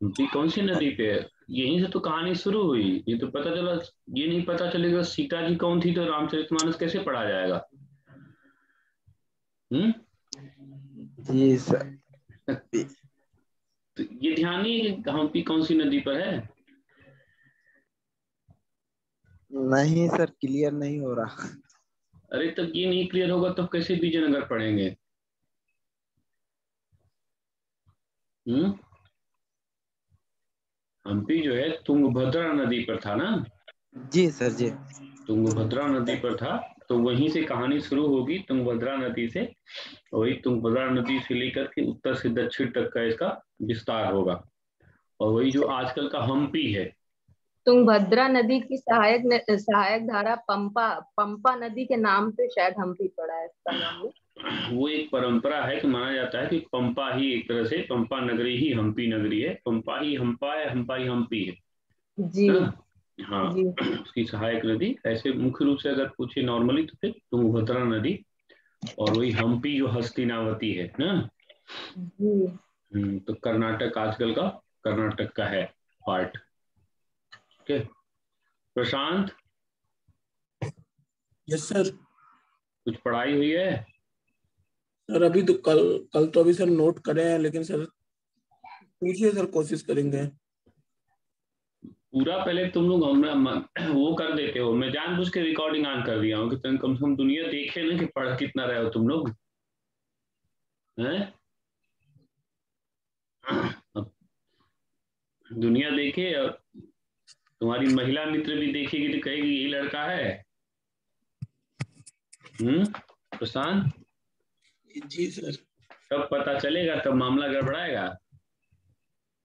हम्पी कौन सी नदी पे है? यहीं से तो कहानी शुरू हुई। ये तो पता चला, ये नहीं पता चलेगा सीता जी कौन थी तो रामचरितमानस कैसे पढ़ा जाएगा? हम्म। जी सर। तो ये ध्यान नहीं है कि हम्पी कौन सी नदी पर है। नहीं सर, क्लियर नहीं हो रहा। अरे तब ये नहीं क्लियर होगा तो कैसे विजयनगर पढ़ेंगे? हम्म। हम्पी जो है तुंगभद्रा नदी पर था ना। जी सर जी। तुंगभद्रा नदी पर था। तो वहीं से कहानी शुरू होगी, तुंगभद्रा नदी से। वही तुंगभद्रा नदी से लेकर के उत्तर से दक्षिण तक का इसका विस्तार होगा। और वही जो आजकल का हम्पी है। तुंगभद्रा नदी की सहायक धारा पंपा पंपा नदी के नाम पे शायद हम्पी पड़ा है इसका नाम में। वो एक परंपरा है कि माना जाता है कि पंपा ही एक तरह से, पंपा नगरी ही हम्पी नगरी है। पंपा ही हम्पा है, हम्पा ही हम्पी है जी ना। हाँ। जी उसकी सहायक नदी ऐसे मुख्य रूप से अगर पूछे नॉर्मली तो फिर तुंगभद्रा नदी। और वही हम्पी जो हस्तिनावती है ना। जी। तो कर्नाटक आजकल का, कर्नाटक का है पार्ट। ओके। प्रशांत, यस सर। कुछ पढ़ाई हुई है? सर अभी तो कल कल तो अभी सर नोट करे हैं, लेकिन सर पूछिए सर, कोशिश करेंगे। पूरा पहले तुम लोग वो कर देते हो। मैं जानबूझ के रिकॉर्डिंग ऑन कर दिया हूँ कि तुम कम से कम दुनिया देखे ना कि पढ़ कितना रहे हो तुम लोग हैं। अब दुनिया देखे और तुम्हारी महिला मित्र भी देखेगी तो कहेगी यही लड़का है। प्रशांत, जी सर। तब पता चलेगा, तब मामला गड़बड़ाएगा।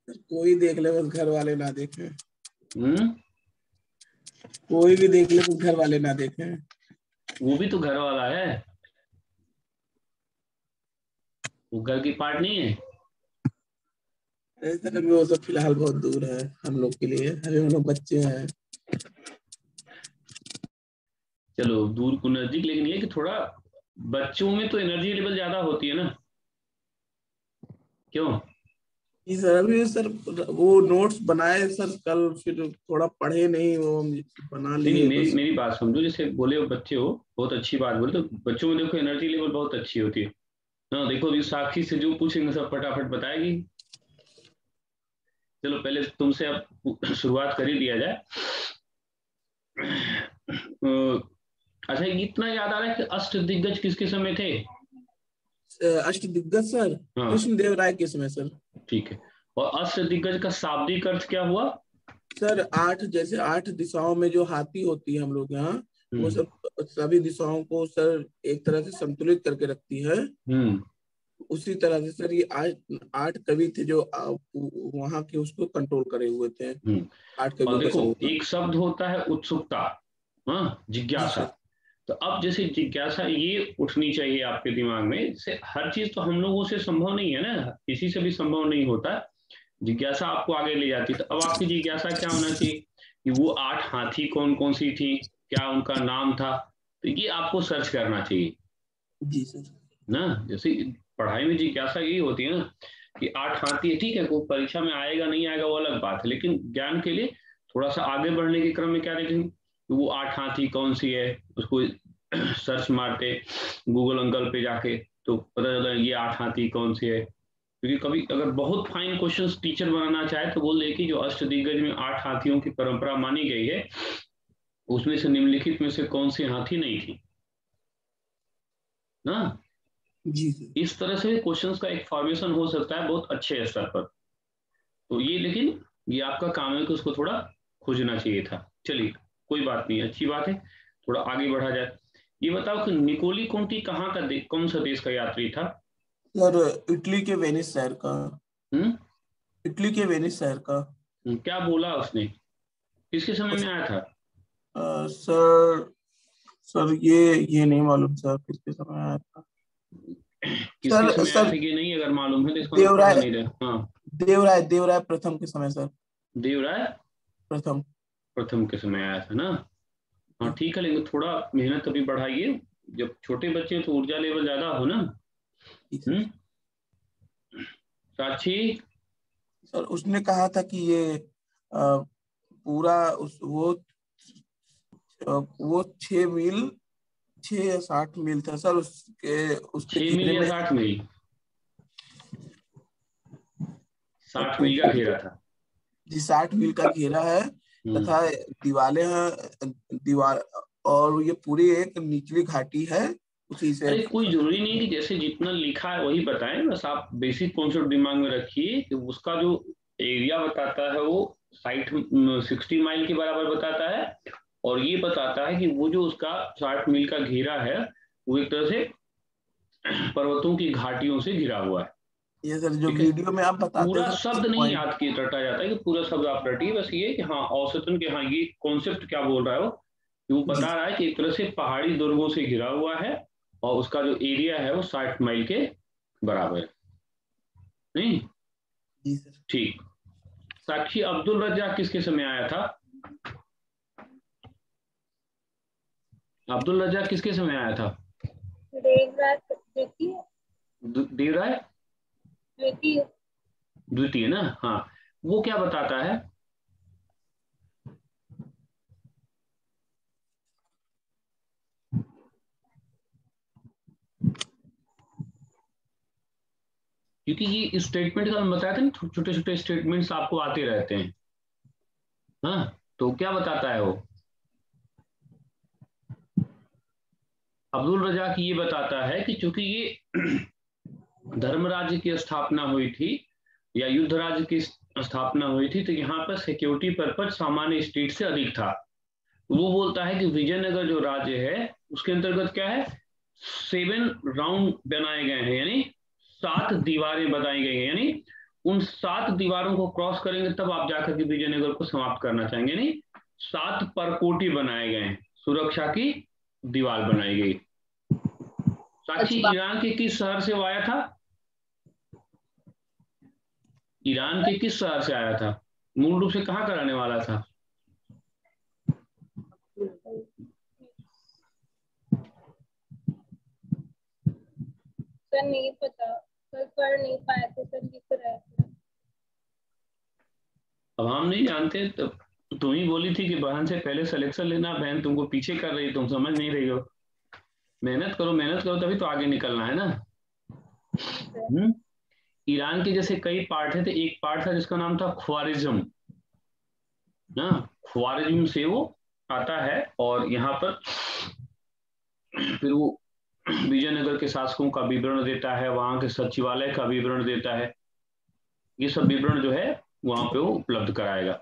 कोई देख ले, बस घर वाले ना देखें। हम्म। कोई भी देख ले, बस घर वाले ना देखें। वो भी तो घर वाला है, वो घर की पार्ट नहीं है। अरे सर अभी वो सब फिलहाल बहुत दूर है हम लोग के लिए, अभी हम लोग बच्चे हैं। चलो दूर को नजदीक, लेकिन ये कि थोड़ा बच्चों में तो एनर्जी लेवल ज्यादा होती है ना, क्यों? जी सर, अभी सर वो नोट्स बनाए सर कल, फिर थोड़ा पढ़े नहीं, वो बना नहीं नहीं, लिए मेरी बस। मेरी बात समझो। जैसे बोले हो बच्चे हो, बहुत अच्छी बात बोले। तो बच्चों में देखो एनर्जी लेवल बहुत अच्छी होती है। हाँ देखो अभी साक्षी से जो पूछेंगे सब फटाफट बताएगी। चलो पहले तुमसे अब शुरुआत कर ही दिया जाए। अच्छा इतना याद आ रहा है कि अष्ट दिग्गज किसके समय थे? अष्ट दिग्गज सर हाँ कृष्ण देव राय के समय सर। ठीक है। और अष्ट दिग्गज का शाब्दिक अर्थ क्या हुआ? सर आठ, जैसे 8 दिशाओं में जो हाथी होती है हम लोग यहाँ, वो हम्म। सब सभी दिशाओं को सर एक तरह से संतुलित करके रखती है। हम्म। उसी तरह से सर ये 8 कवि थे जो वहां के उसको कंट्रोल करे हुए थे। 8 और कवियों का देखो समूह। एक शब्द होता है उत्सुकता, हाँ जी जिज्ञासा। सर। तो अब जैसे जिज्ञासा ये उठनी चाहिए आपके दिमाग में। इससे हर चीज तो हम लोगों से संभव नहीं है ना, किसी से भी संभव नहीं होता। जिज्ञासा आपको आगे ले जाती है। तो अब आपकी जिज्ञासा क्या होना चाहिए कि वो 8 हाथी कौन कौन सी थी, क्या उनका नाम था। तो ये आपको सर्च करना चाहिए जी सर। ना। जैसे पढ़ाई में जिज्ञासा यही होती है ना कि 8 हाथी है, ठीक है, कोई परीक्षा में आएगा नहीं आएगा वो अलग बात है, लेकिन ज्ञान के लिए थोड़ा सा आगे बढ़ने के क्रम में क्या देखेंगे कि वो 8 हाथी कौन सी है। उसको सर्च मारते गूगल अंकल पे जाके, तो पता चला ये 8 हाथी कौन सी है। क्योंकि कभी अगर बहुत फाइन क्वेश्चंस टीचर बनाना चाहे तो बोल दे कि जो अष्ट दिग्गज में 8 हाथियों की परंपरा मानी गई है, उसमें से निम्नलिखित में से कौन सी हाथी नहीं थी ना। जी सर। इस तरह से क्वेश्चंस का एक फॉर्मेशन हो सकता है बहुत अच्छे स्तर पर। तो ये लेकिन ये आपका काम है कि उसको थोड़ा खोजना चाहिए था। चलिए कोई बात नहीं, अच्छी बात है, थोड़ा आगे बढ़ा जाए। ये बताओ कि निकोली कोंटी कहाँ का कौन सा देश का यात्री था? सर इटली के वेनिस शहर का। हम्म। इटली के वेनिस शहर का। क्या बोला उसने, किसके समय में आया था? सर सर ये नहीं मालूम सर किसके समय आया था। किसके सर समय आया सर था ये नहीं अगर मालूम है तो इसका मतलब पढ़ा देवराय नहीं रहे। हाँ देवराय प्रथम के समय सर। देवराय प्रथम। प्रथम के समय आया था ना। हाँ ठीक है, लेकिन थोड़ा मेहनत अभी बढ़ाइए। जब छोटे बच्चे हैं तो ऊर्जा लेवल ज्यादा हो ना। ठीक हम्म। है। साक्षी सर उसने कहा था कि ये पूरा वो 6 मील 6 या 60 मील था सर, उसके 6 मील घेरे या में 60 मील? 60 मील का घेरा था जी, 60 मील का घेरा है तथा दीवारें हैं, दीवार, और ये पूरी एक निचली घाटी है उसी से। अरे कोई जरूरी नहीं कि जैसे जितना लिखा है वही बताएं, बस आप बेसिक कॉन्सेप्ट दिमाग में रखिए कि उसका जो एरिया बताता है वो 60 माइल के बराबर बताता है, और ये बताता है कि वो जो उसका 60 मील का घेरा है वो एक तरह से पर्वतों की घाटियों से घिरा हुआ है। ये सर जो ठीक है, वीडियो में आप बताते पूरा हैं सर, शब्द नहीं याद किए रटा जाता है कि पूरा शब्द आप रटिए, बस ये कि हाँ औसतन के, हाँ ये कॉन्सेप्ट क्या बोल रहा है वो बता रहा है कि एक तरह से पहाड़ी दुर्गों से घिरा हुआ है और उसका जो एरिया है वो 60 माइल के बराबर है। नहीं जी सर। ठीक। साक्षी, अब्दुल रज्जाक किसके समय आया था? अब्दुल रज्जाक किसके समय आया था? देवराय देवराय द्वितीय ना, हाँ। वो क्या बताता है? क्योंकि ये स्टेटमेंट का मैं बताया था ना, छोटे छोटे स्टेटमेंट्स आपको आते रहते हैं। हाँ, तो क्या बताता है वो? अब्दुल रज़ाक ये बताता है कि चूंकि ये धर्म राज्य की स्थापना हुई थी या युद्ध राज्य की स्थापना हुई थी, तो यहाँ पर सिक्योरिटी पर्पज सामान्य स्टेट से अधिक था। वो बोलता है कि विजयनगर जो राज्य है उसके अंतर्गत क्या है, 7 राउंड बनाए गए हैं, यानी 7 दीवारें बनाई गई हैं, यानी उन 7 दीवारों को क्रॉस करेंगे तब आप जाकर के विजयनगर को समाप्त करना चाहेंगे। यानी 7 परकोटी बनाए गए हैं, सुरक्षा की दीवार बनाई गई। साक्षी, ईरान के किस शहर से वो आया था? ईरान के किस शहर से आया था? मूल रूप से कहाँ का रहने वाला था? सर नहीं पता, सर पढ़ नहीं पाए थे, सर लिख रहे थे। अब हम नहीं जानते, तो तुम ही बोली थी कि बहन से पहले सिलेक्शन लेना, बहन तुमको पीछे कर रही, तुम समझ नहीं रही हो। मेहनत करो तभी तो आगे निकलना है ना। ईरान के जैसे कई पार्ट है, तो एक पार्ट था जिसका नाम था ख्वारिज्म ना, ख्वारिज्म से वो आता है और यहाँ पर फिर वो विजयनगर के शासकों का विवरण देता है, वहां के सचिवालय का विवरण देता है। ये सब विवरण जो है वहां पे वो उपलब्ध कराएगा।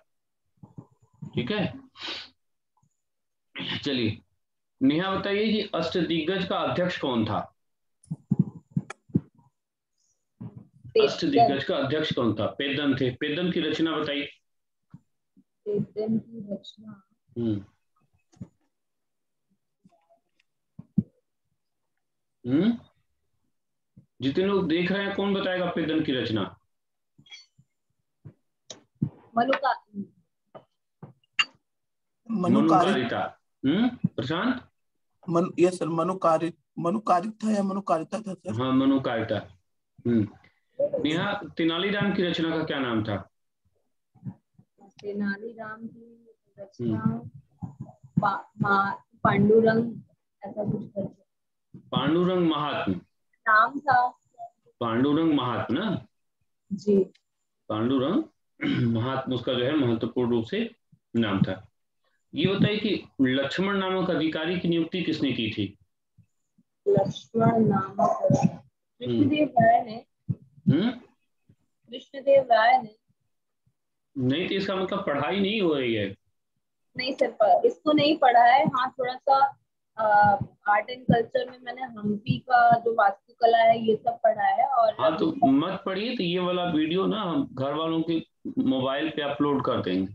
ठीक है, चलिए नेहा बताइए कि अष्टदिग्गज का अध्यक्ष कौन था? अष्टदिग्गज का अध्यक्ष कौन था? पेदन थे। पेदन की रचना बताइए। पेदन की रचना जितने लोग देख रहे हैं कौन बताएगा पेदन की रचना? मनुकारिता। प्रशांत? यस सर, मनुकारिता या मनुकारिता था सर। हाँ, मनुकारिता। नेहा, तेनालीराम की रचना का क्या नाम था? तेनालीराम की रचना पांडुरंग, ऐसा कुछ करके। पांडुरंग महात्म नाम था। पांडुरंग महात्म ना जी, पांडुरंग महात्म उसका जो है महत्वपूर्ण रूप से नाम था। ये बताइए कि लक्ष्मण नामक अधिकारी की नियुक्ति किसने की थी? लक्ष्मण नामक कृष्णदेव राय ने। कृष्णदेव राय ने। नहीं, तो इसका मतलब पढ़ाई नहीं हो रही है। नहीं सर, इसको नहीं पढ़ा है। हाँ, थोड़ा सा आर्ट एंड कल्चर में मैंने हम्पी का जो वास्तुकला है ये सब पढ़ा है। और हाँ, तो मत पढ़िए, तो ये वाला वीडियो ना हम घर वालों के मोबाइल पे अपलोड कर देंगे।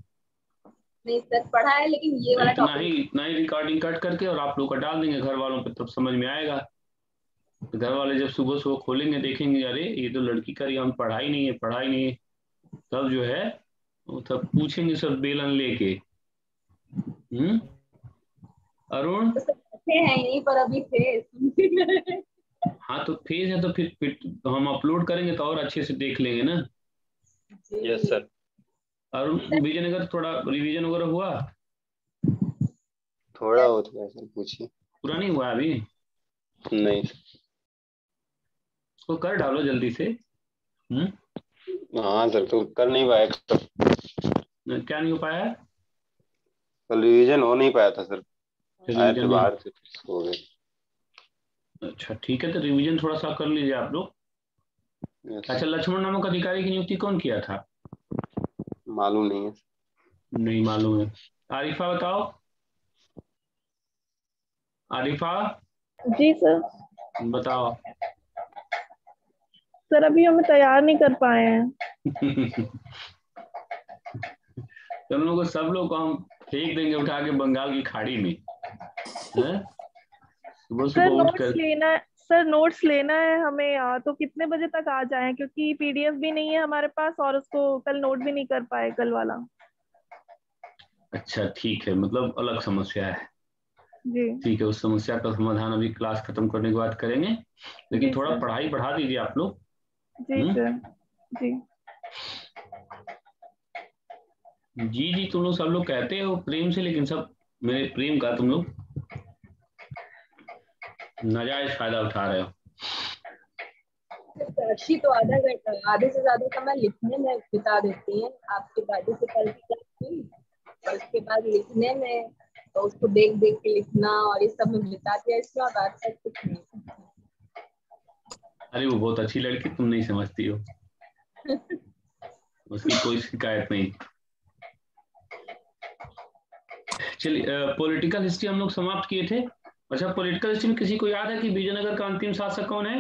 नहीं सर, पढ़ा है, लेकिन ये वाला इतना ही रिकॉर्डिंग कट करके और आप लोग का डाल देंगे घर वालों पे, तब समझ में आएगा। तो घर वाले जब सुबह सुबह खोलेंगे देखेंगे, अरे ये तो लड़की का हम पढ़ाई नहीं है, तब जो है वो तब पूछेंगे सब बेलन लेके। अरुण? तो हैं यहीं पर अभी थे। हाँ, तो फेज है तो फिर हम अपलोड करेंगे तो और अच्छे से देख लेंगे ना। Yes sir. और विजयनगर थोड़ा रिवीजन वगैरह हुआ? थोड़ा बहुत हुआ सर, पूछिए। पूरा नहीं हुआ अभी? नहीं। उसको कर डालो जल्दी से। हाँ सर, तो कर नहीं पाया। क्या नहीं हो पाया? कल रिवीजन हो नहीं पाया था सर, आए थे रिवीजन? बाहर से, हो गए। अच्छा ठीक है, तो रिवीजन थोड़ा सा कर लीजिए आप लोग। यस। अच्छा, लक्ष्मण नामक अधिकारी की नियुक्ति कौन किया था? मालूम नहीं है। नहीं मालूम है। आरिफा बताओ। आरिफा जी सर। बताओ। सर अभी हम तैयार नहीं कर पाए हैं। तुम लोग को, सब लोग को हम फेंक देंगे उठा के बंगाल की खाड़ी में। हैं? सुबह सर सुबह उठ नोट्स कर। लेना है, सर नोट्स लेना है हमें, तो कितने बजे तक आ जाएं, क्योंकि पीडीएफ भी नहीं है हमारे पास और उसको कल नोट भी नहीं कर पाए कल वाला। अच्छा ठीक है, मतलब अलग समस्या है। जी ठीक है, उस समस्या का समाधान अभी क्लास खत्म करने के बाद करेंगे, लेकिन जी थोड़ा सर। पढ़ाई बढ़ा दीजिए आप लोग। जी सर। जी जी जी, तुम लोग सब लोग कहते हो प्रेम से, लेकिन सब मेरे प्रेम का तुम लोग नाजायज फायदा उठा रहे हो। साक्षी तो आधे से ज्यादा समय लिखने में बिता देती है। आपकी दादी से कल की क्लास हुई और उसके बाद लिखने में, तो उसको देख देख के लिखना और इस सब में बिता दिया। इसके बाद आज तक कुछ नहीं। अरे वो बहुत अच्छी लड़की, तुम नहीं समझती हो। उसकी कोई शिकायत नहीं। चलिए, पॉलिटिकल हिस्ट्री हम लोग समाप्त किए थे। अच्छा, पॉलिटिकल हिस्ट्री में किसी को याद है कि विजयनगर का अंतिम शासक कौन है?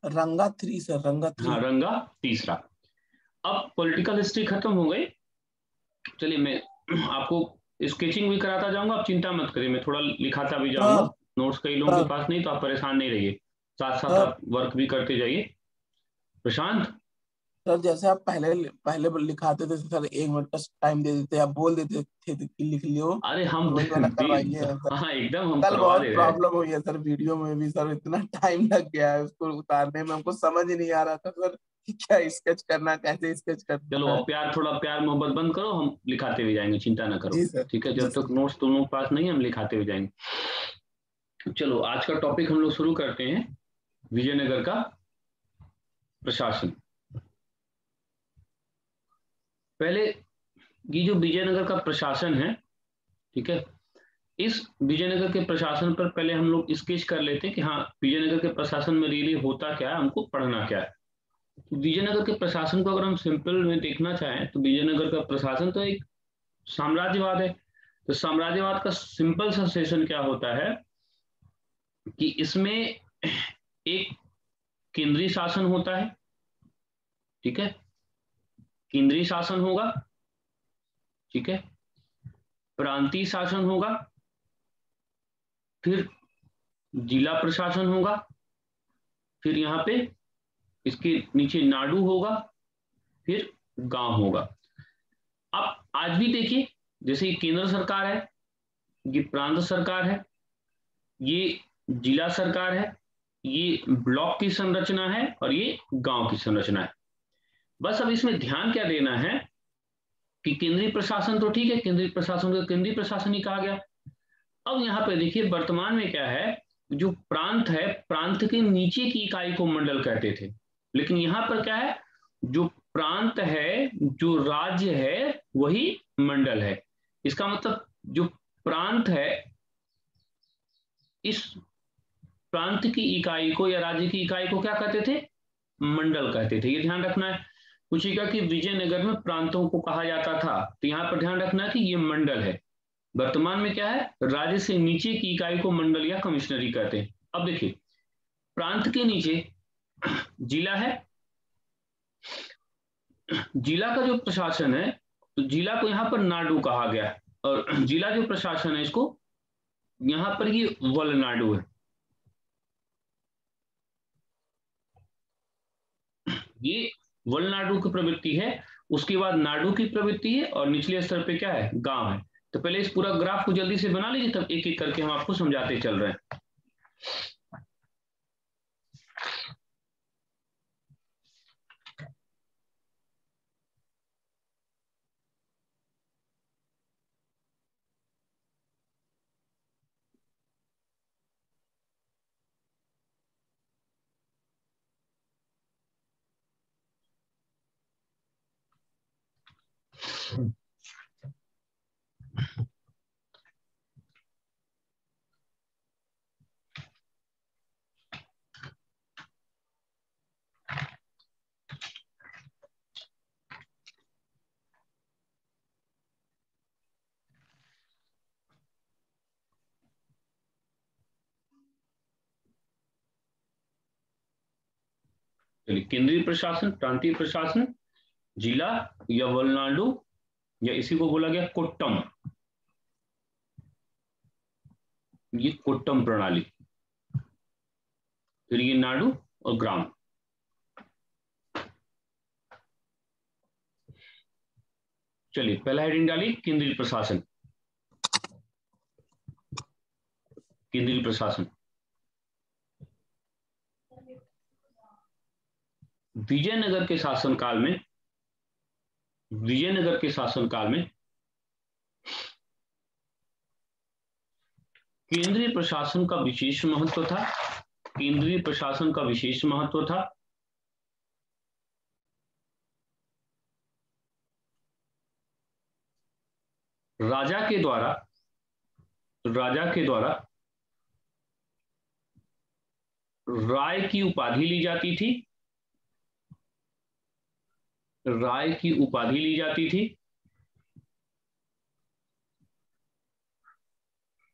रंगा 3 सर, रंगा 3। हाँ, रंगा तीसरा। अब पॉलिटिकल हिस्ट्री खत्म हो गई। चलिए, मैं आपको स्केचिंग भी कराता जाऊंगा, आप चिंता मत करिए, मैं थोड़ा लिखाता भी जाऊंगा। सर नोट्स कई लोगों के सर पास नहीं, तो आप परेशान नहीं रहिए, साथ साथ सर आप वर्क भी करते जाइए। प्रशांत, सर जैसे आप पहले पहले लिखाते थे सर, 1 मिनट का टाइम दे देते, आप बोल देते थे कि लिख लियो, अरे हम तो वही वाला करवाइए सर। हाँ एकदम हम कल करवा बहुत दे रहे हैं। प्रॉब्लम हुई है सर, वीडियो में भी सर इतना टाइम लग गया है उसको उतारने में, हमको समझ ही नहीं आ रहा था सर कि क्या स्केच करना, कैसे स्केच चलो, करना है। अब थोड़ा प्यार मोहब्बत बंद करो, हम लिखाते हुए जाएंगे, चिंता ना करो। जी सर। ठीक है, जी जब तक सर। नोट्स तुम लोग पास नहीं, हम लिखाते हुए जाएंगे। चलो, आज का टॉपिक हम लोग शुरू करते हैं, विजयनगर का प्रशासन। पहले, ये जो विजयनगर का प्रशासन है, ठीक है, इस विजयनगर के प्रशासन पर पहले हम लोग स्केच कर लेते हैं कि हाँ, विजयनगर के प्रशासन में रियली होता क्या है, हमको पढ़ना क्या है। तो विजयनगर के प्रशासन को अगर हम सिंपल में देखना चाहें, तो विजयनगर का प्रशासन तो एक साम्राज्यवाद है। तो साम्राज्यवाद का सिंपल सा सेशन क्या होता है कि इसमें एक केंद्रीय शासन होता है, ठीक है, केंद्रीय शासन होगा, ठीक है, प्रांतीय शासन होगा, फिर जिला प्रशासन होगा, फिर यहाँ पे इसके नीचे नाडु होगा, फिर गांव होगा। अब आज भी देखिए, जैसे ये केंद्र सरकार है, ये प्रांत सरकार है, ये जिला सरकार है, ये ब्लॉक की संरचना है और ये गांव की संरचना है। बस अब इसमें ध्यान क्या देना है कि केंद्रीय प्रशासन तो ठीक है, केंद्रीय प्रशासन को केंद्रीय प्रशासन ही कहा गया। अब यहाँ पे देखिए, वर्तमान में क्या है, जो प्रांत है, प्रांत के नीचे की इकाई को मंडल कहते थे, लेकिन यहाँ पर क्या है, जो प्रांत है, जो राज्य है, वही मंडल है। इसका मतलब जो प्रांत है, इस प्रांत की इकाई को या राज्य की इकाई को क्या कहते थे? मंडल कहते थे। ये ध्यान रखना है। पूछेगा कि विजयनगर में प्रांतों को कहा जाता था, तो यहाँ पर ध्यान रखना है कि ये मंडल है। वर्तमान में क्या है, राज्य से नीचे की इकाई को मंडल या कमिश्नरी कहते हैं। अब देखिए, प्रांत के नीचे जिला है, जिला का जो प्रशासन है, तो जिला को यहाँ पर नाडु कहा गया, और जिला जो प्रशासन है, इसको यहाँ पर ये वलनाडु है। ये वलनाडु की प्रवृत्ति है, उसके बाद नाडु की प्रवृत्ति है, और निचले स्तर पे क्या है, गांव है। तो पहले इस पूरा ग्राफ को जल्दी से बना लीजिए, तब एक एक करके हम आपको समझाते चल रहे हैं। चलिए, केंद्रीय प्रशासन, प्रांतीय प्रशासन, जिला या वलनाडु, या इसी को बोला गया कोट्टम, ये कोट्टम प्रणाली, फिर ये नाडु और ग्राम। चलिए, पहला हेडिंग डालिए केंद्रीय प्रशासन। केंद्रीय प्रशासन विजयनगर के शासनकाल में, विजयनगर के शासनकाल में केंद्रीय प्रशासन का विशेष महत्व था। केंद्रीय प्रशासन का विशेष महत्व था। राजा के द्वारा राय की उपाधि ली जाती थी। राय की उपाधि ली जाती थी।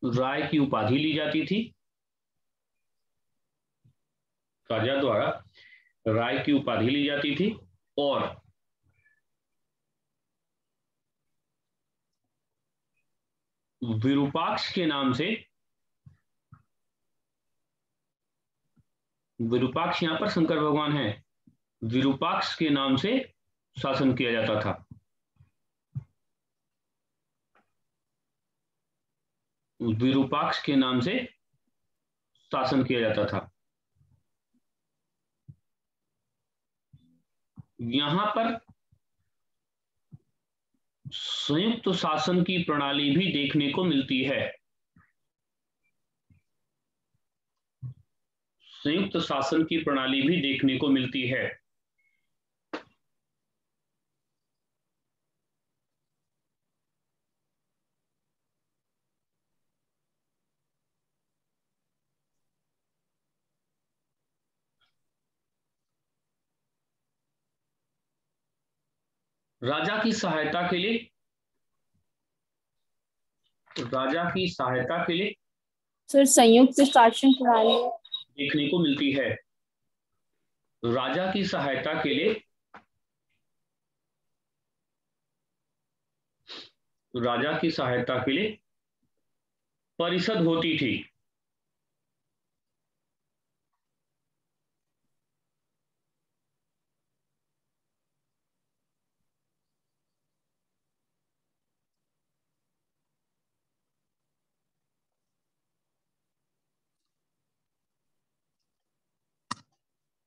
राय की उपाधि ली जाती थी। राजा द्वारा राय की उपाधि ली जाती थी और विरूपाक्ष के नाम से, विरूपाक्ष यहां पर शंकर भगवान है, विरूपाक्ष के नाम से शासन किया जाता था। विरूपाक्ष के नाम से शासन किया जाता था। यहां पर संयुक्त शासन की प्रणाली भी देखने को मिलती है। संयुक्त शासन की प्रणाली भी देखने को मिलती है। राजा की सहायता के लिए, राजा की सहायता के लिए सर संयुक्त शासन प्रणाली देखने को मिलती है। राजा की सहायता के लिए, राजा की सहायता के लिए परिषद होती थी।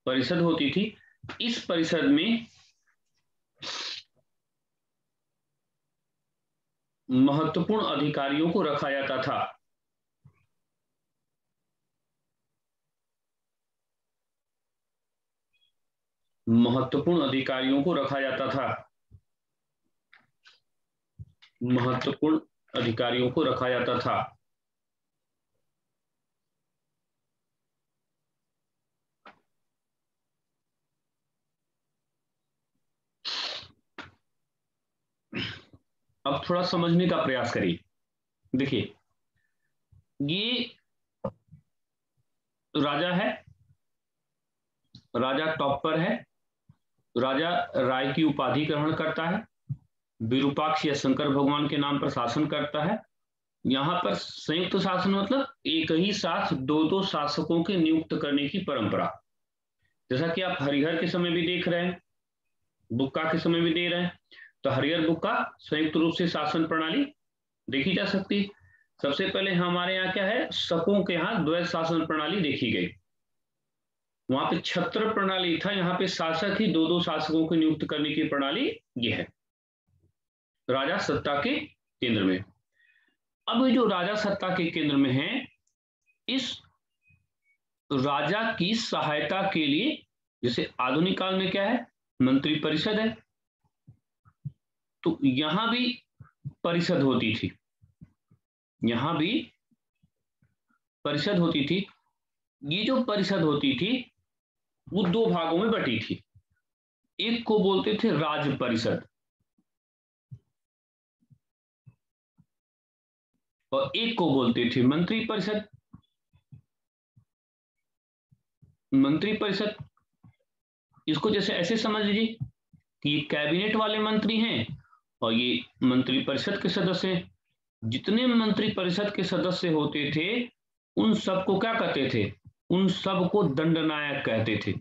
परिषद होती थी। इस परिषद में महत्वपूर्ण अधिकारियों को रखा जाता था। महत्वपूर्ण अधिकारियों को रखा जाता था। महत्वपूर्ण अधिकारियों को रखा जाता था। अब थोड़ा समझने का प्रयास करिए। देखिए, ये राजा है, राजा टॉप पर है, राजा राय की उपाधि ग्रहण करता है, विरूपाक्ष या शंकर भगवान के नाम पर शासन करता है। यहां पर संयुक्त शासन मतलब एक ही साथ दो दो शासकों के नियुक्त करने की परंपरा, जैसा कि आप हरिहर के समय भी देख रहे हैं, बुक्का के समय भी दे रहे हैं। तो हरिहर बुक्का संयुक्त रूप से शासन प्रणाली देखी जा सकती है। सबसे पहले हमारे यहाँ क्या है, शकों के यहाँ द्वैत शासन प्रणाली देखी गई। वहां पे छत्र प्रणाली था, यहाँ पे शासक ही दो दो शासकों को नियुक्त करने की प्रणाली ये है, राजा सत्ता के केंद्र में। अब जो राजा सत्ता के केंद्र में है, इस राजा की सहायता के लिए, जैसे आधुनिक काल में क्या है, मंत्री परिषद है, तो यहां भी परिषद होती थी, यहां भी परिषद होती थी। ये जो परिषद होती थी वो दो भागों में बटी थी। एक को बोलते थे राज्य परिषद और एक को बोलते थे मंत्री परिषद। मंत्री परिषद इसको जैसे ऐसे समझ लीजिए कि ये कैबिनेट वाले मंत्री हैं और ये मंत्री परिषद के सदस्य हैं। जितने मंत्री परिषद के सदस्य होते थे उन सबको क्या कहते थे? उन सबको दंडनायक कहते थे।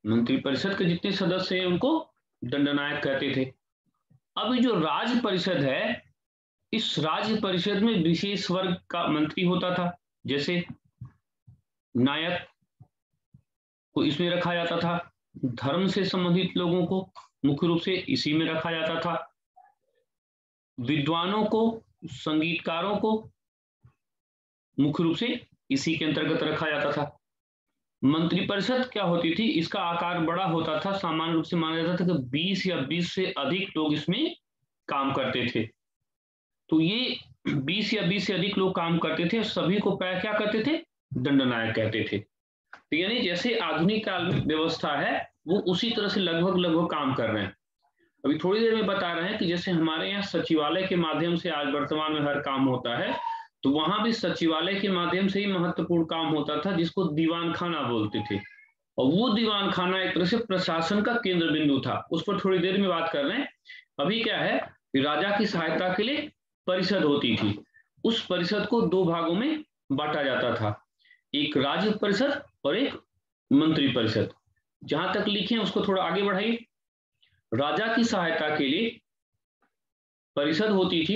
मंत्री परिषद के जितने सदस्य हैं उनको दंडनायक कहते थे। अब ये जो राज्य परिषद है, इस राज्य परिषद में विशेष वर्ग का मंत्री होता था, जैसे नायक को इसमें रखा जाता था, धर्म से संबंधित लोगों को मुख्य रूप से इसी में रखा जाता था, विद्वानों को, संगीतकारों को मुख्य रूप से इसी के अंतर्गत रखा जाता था। मंत्रिपरिषद क्या होती थी? इसका आकार बड़ा होता था। सामान्य रूप से माना जाता था कि 20 या 20 से अधिक लोग इसमें काम करते थे। तो ये 20 या 20 से अधिक लोग काम करते थे, सभी को क्या कहते थे? दंडनायक कहते थे। तो यानी जैसे आधुनिक काल में व्यवस्था है वो उसी तरह से लगभग काम कर रहे हैं। अभी थोड़ी देर में बता रहे हैं कि जैसे हमारे यहाँ सचिवालय के माध्यम से आज वर्तमान में हर काम होता है, तो वहां भी सचिवालय के माध्यम से ही महत्वपूर्ण काम होता था, जिसको दीवान खाना बोलते थे। और वो दीवान खाना एक तरह से प्रशासन का केंद्र बिंदु था। उस पर थोड़ी देर में बात कर रहे हैं। अभी क्या है कि राजा की सहायता के लिए परिषद होती थी। उस परिषद को दो भागों में बांटा जाता था, एक राज्य परिषद और एक मंत्री परिषद। जहां तक लिखे उसको थोड़ा आगे बढ़ाइए। राजा की सहायता के लिए परिषद होती थी।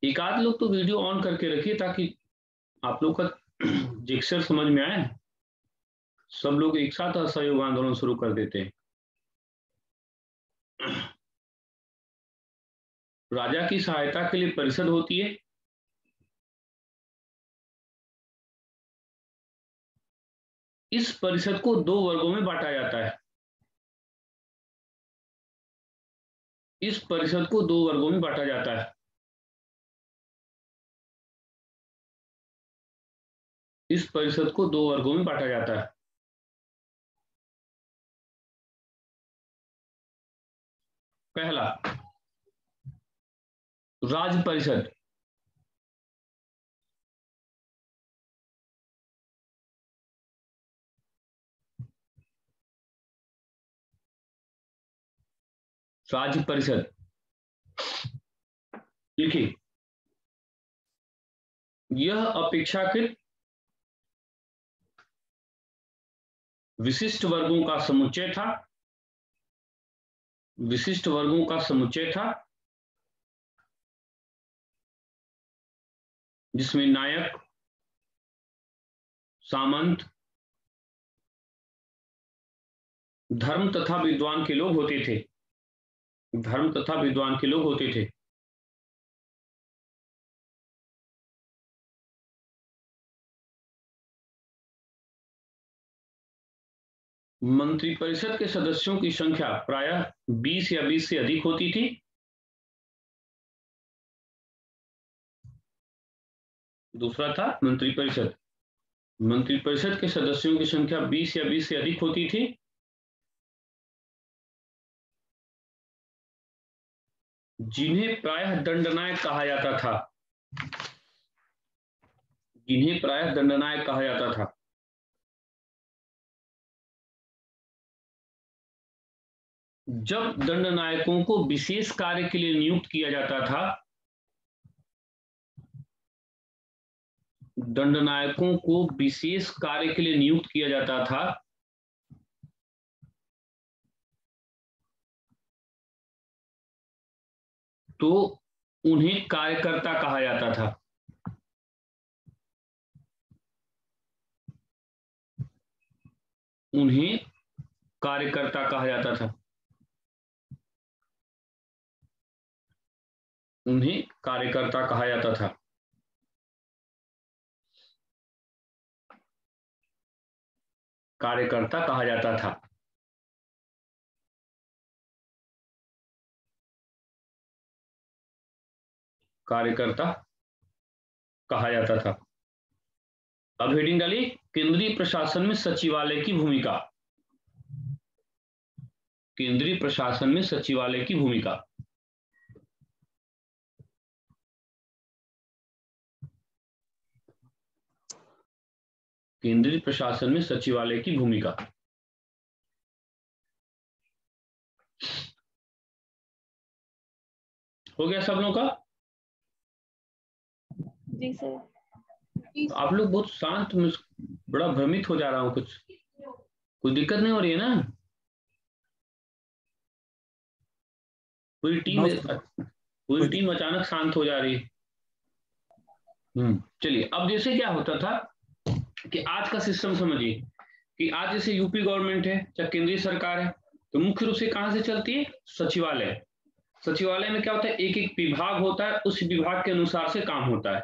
एक आध लोग तो वीडियो ऑन करके रखिए ताकि आप लोग का जिक्सर समझ में आए। सब लोग एक साथ असहयोग आंदोलन शुरू कर देते हैं। राजा की सहायता के लिए परिषद होती है। इस परिषद को दो वर्गों में बांटा जाता है। इस परिषद को दो वर्गों में बांटा जाता है। इस परिषद को दो वर्गों में बांटा जाता है। पहला, राज्य परिषद। राज्य परिषद लिखिए, यह अपेक्षाकृत विशिष्ट वर्गों का समुच्चय था। विशिष्ट वर्गों का समुच्चय था जिसमें नायक, सामंत, धर्म तथा विद्वान के लोग होते थे। धर्म तथा विद्वान के लोग होते थे। मंत्रिपरिषद के सदस्यों की संख्या प्रायः 20 या 20 से अधिक होती थी। दूसरा था मंत्रिपरिषद। मंत्रिपरिषद के सदस्यों की संख्या 20 या 20 से अधिक होती थी। जिन्हें प्रायः दंडनायक कहा जाता था। जिन्हें प्रायः दंडनायक कहा जाता था। जब दंडनायकों को विशेष कार्य के लिए नियुक्त किया जाता था, दंडनायकों को विशेष कार्य के लिए नियुक्त किया जाता था, तो उन्हें कार्यकर्ता कहा जाता था। उन्हें कार्यकर्ता कहा जाता था। उन्हें कार्यकर्ता कहा जाता था। कार्यकर्ता कहा जाता था? कार्यकर्ता कहा जाता था। अब हेडिंग डालिए, केंद्रीय प्रशासन में सचिवालय की भूमिका। केंद्रीय प्रशासन में सचिवालय की भूमिका। केंद्रीय प्रशासन में सचिवालय की भूमिका। हो गया सब लोगों का? जी सर। आप लोग बहुत शांत, बड़ा भ्रमित हो जा रहा हूं, कुछ दिक्कत नहीं हो रही है ना? पूरी टीम अचानक शांत हो जा रही है। चलिए, अब जैसे क्या होता था कि आज का सिस्टम समझिए कि आज जैसे यूपी गवर्नमेंट है, चाहे केंद्रीय सरकार है, तो मुख्य रूप से कहां से चलती है? सचिवालय। सचिवालय में क्या होता है? एक एक विभाग होता है, उस विभाग के अनुसार से काम होता है।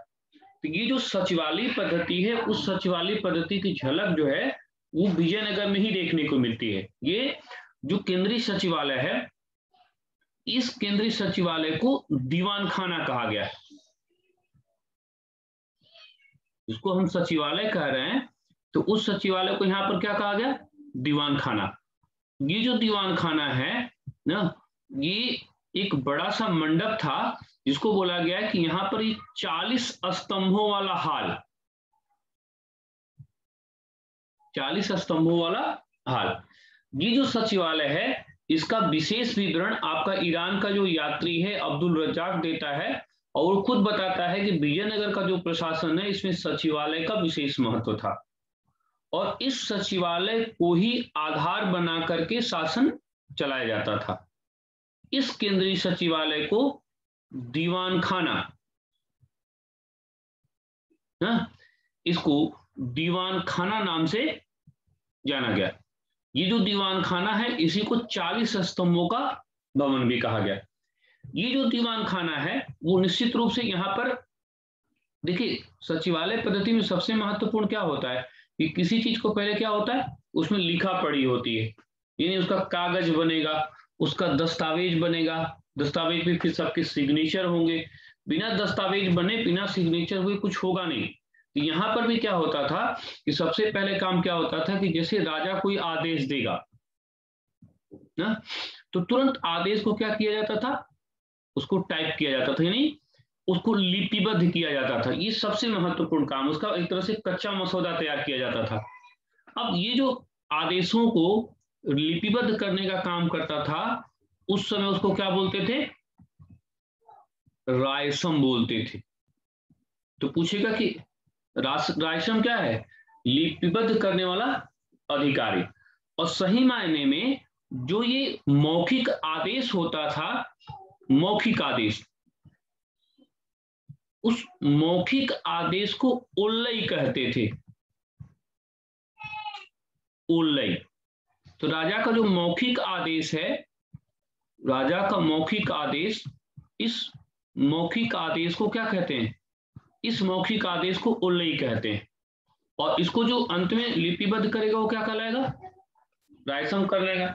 तो ये जो सचिवालय पद्धति है, उस सचिवालय पद्धति की झलक जो है वो विजयनगर में ही देखने को मिलती है। ये जो केंद्रीय सचिवालय है, इस केंद्रीय सचिवालय को दीवान खाना कहा गया है। इसको हम सचिवालय कह रहे हैं, तो उस सचिवालय को यहां पर क्या कहा गया? दीवान खाना। ये जो दीवान खाना है ना, ये एक बड़ा सा मंडप था जिसको बोला गया है कि यहां पर 40 स्तंभों वाला हाल, 40 स्तंभों वाला हाल। ये जो सचिवालय है, इसका विशेष विवरण आपका ईरान का जो यात्री है अब्दुल रज्जाक देता है, और वो खुद बताता है कि विजयनगर का जो प्रशासन है, इसमें सचिवालय का विशेष महत्व था, और इस सचिवालय को ही आधार बना करके शासन चलाया जाता था। इस केंद्रीय सचिवालय को दीवान खाना, इसको दीवान खाना नाम से जाना गया। ये जो दीवान खाना है, इसी को 40 स्तंभों का भवन भी कहा गया। ये जो दीवान खाना है वो निश्चित रूप से यहाँ पर देखिए, सचिवालय पद्धति में सबसे महत्वपूर्ण क्या होता है कि किसी चीज को पहले क्या होता है, उसमें लिखा पढ़ी होती है, यानी उसका कागज बनेगा, उसका दस्तावेज बनेगा, दस्तावेज पे फिर सबके सिग्नेचर होंगे। बिना दस्तावेज बने, बिना सिग्नेचर हुए कुछ होगा नहीं। तो यहाँ पर भी क्या होता था कि सबसे पहले काम क्या होता था कि जैसे राजा कोई आदेश देगा ना, तो तुरंत आदेश को क्या किया जाता था? उसको टाइप किया जाता था, यानी उसको लिपिबद्ध किया जाता था। ये सबसे महत्वपूर्ण काम, उसका एक तरह से कच्चा मसौदा तैयार किया जाता था। अब ये जो आदेशों को लिपिबद्ध करने का काम करता था, उस समय उसको क्या बोलते थे? रायसम बोलते थे। तो पूछेगा कि रायसम क्या है? लिपिबद्ध करने वाला अधिकारी। और सही मायने में जो ये मौखिक आदेश होता था, मौखिक आदेश, उस मौखिक आदेश को ओल्लई कहते थे। ओल्लई। तो राजा का जो मौखिक आदेश है, राजा का मौखिक आदेश, इस मौखिक आदेश को क्या कहते हैं? इस मौखिक आदेश को ओल्लई कहते हैं। और इसको जो अंत में लिपिबद्ध करेगा वो क्या कहलाएगा? रायसम कर लेगा।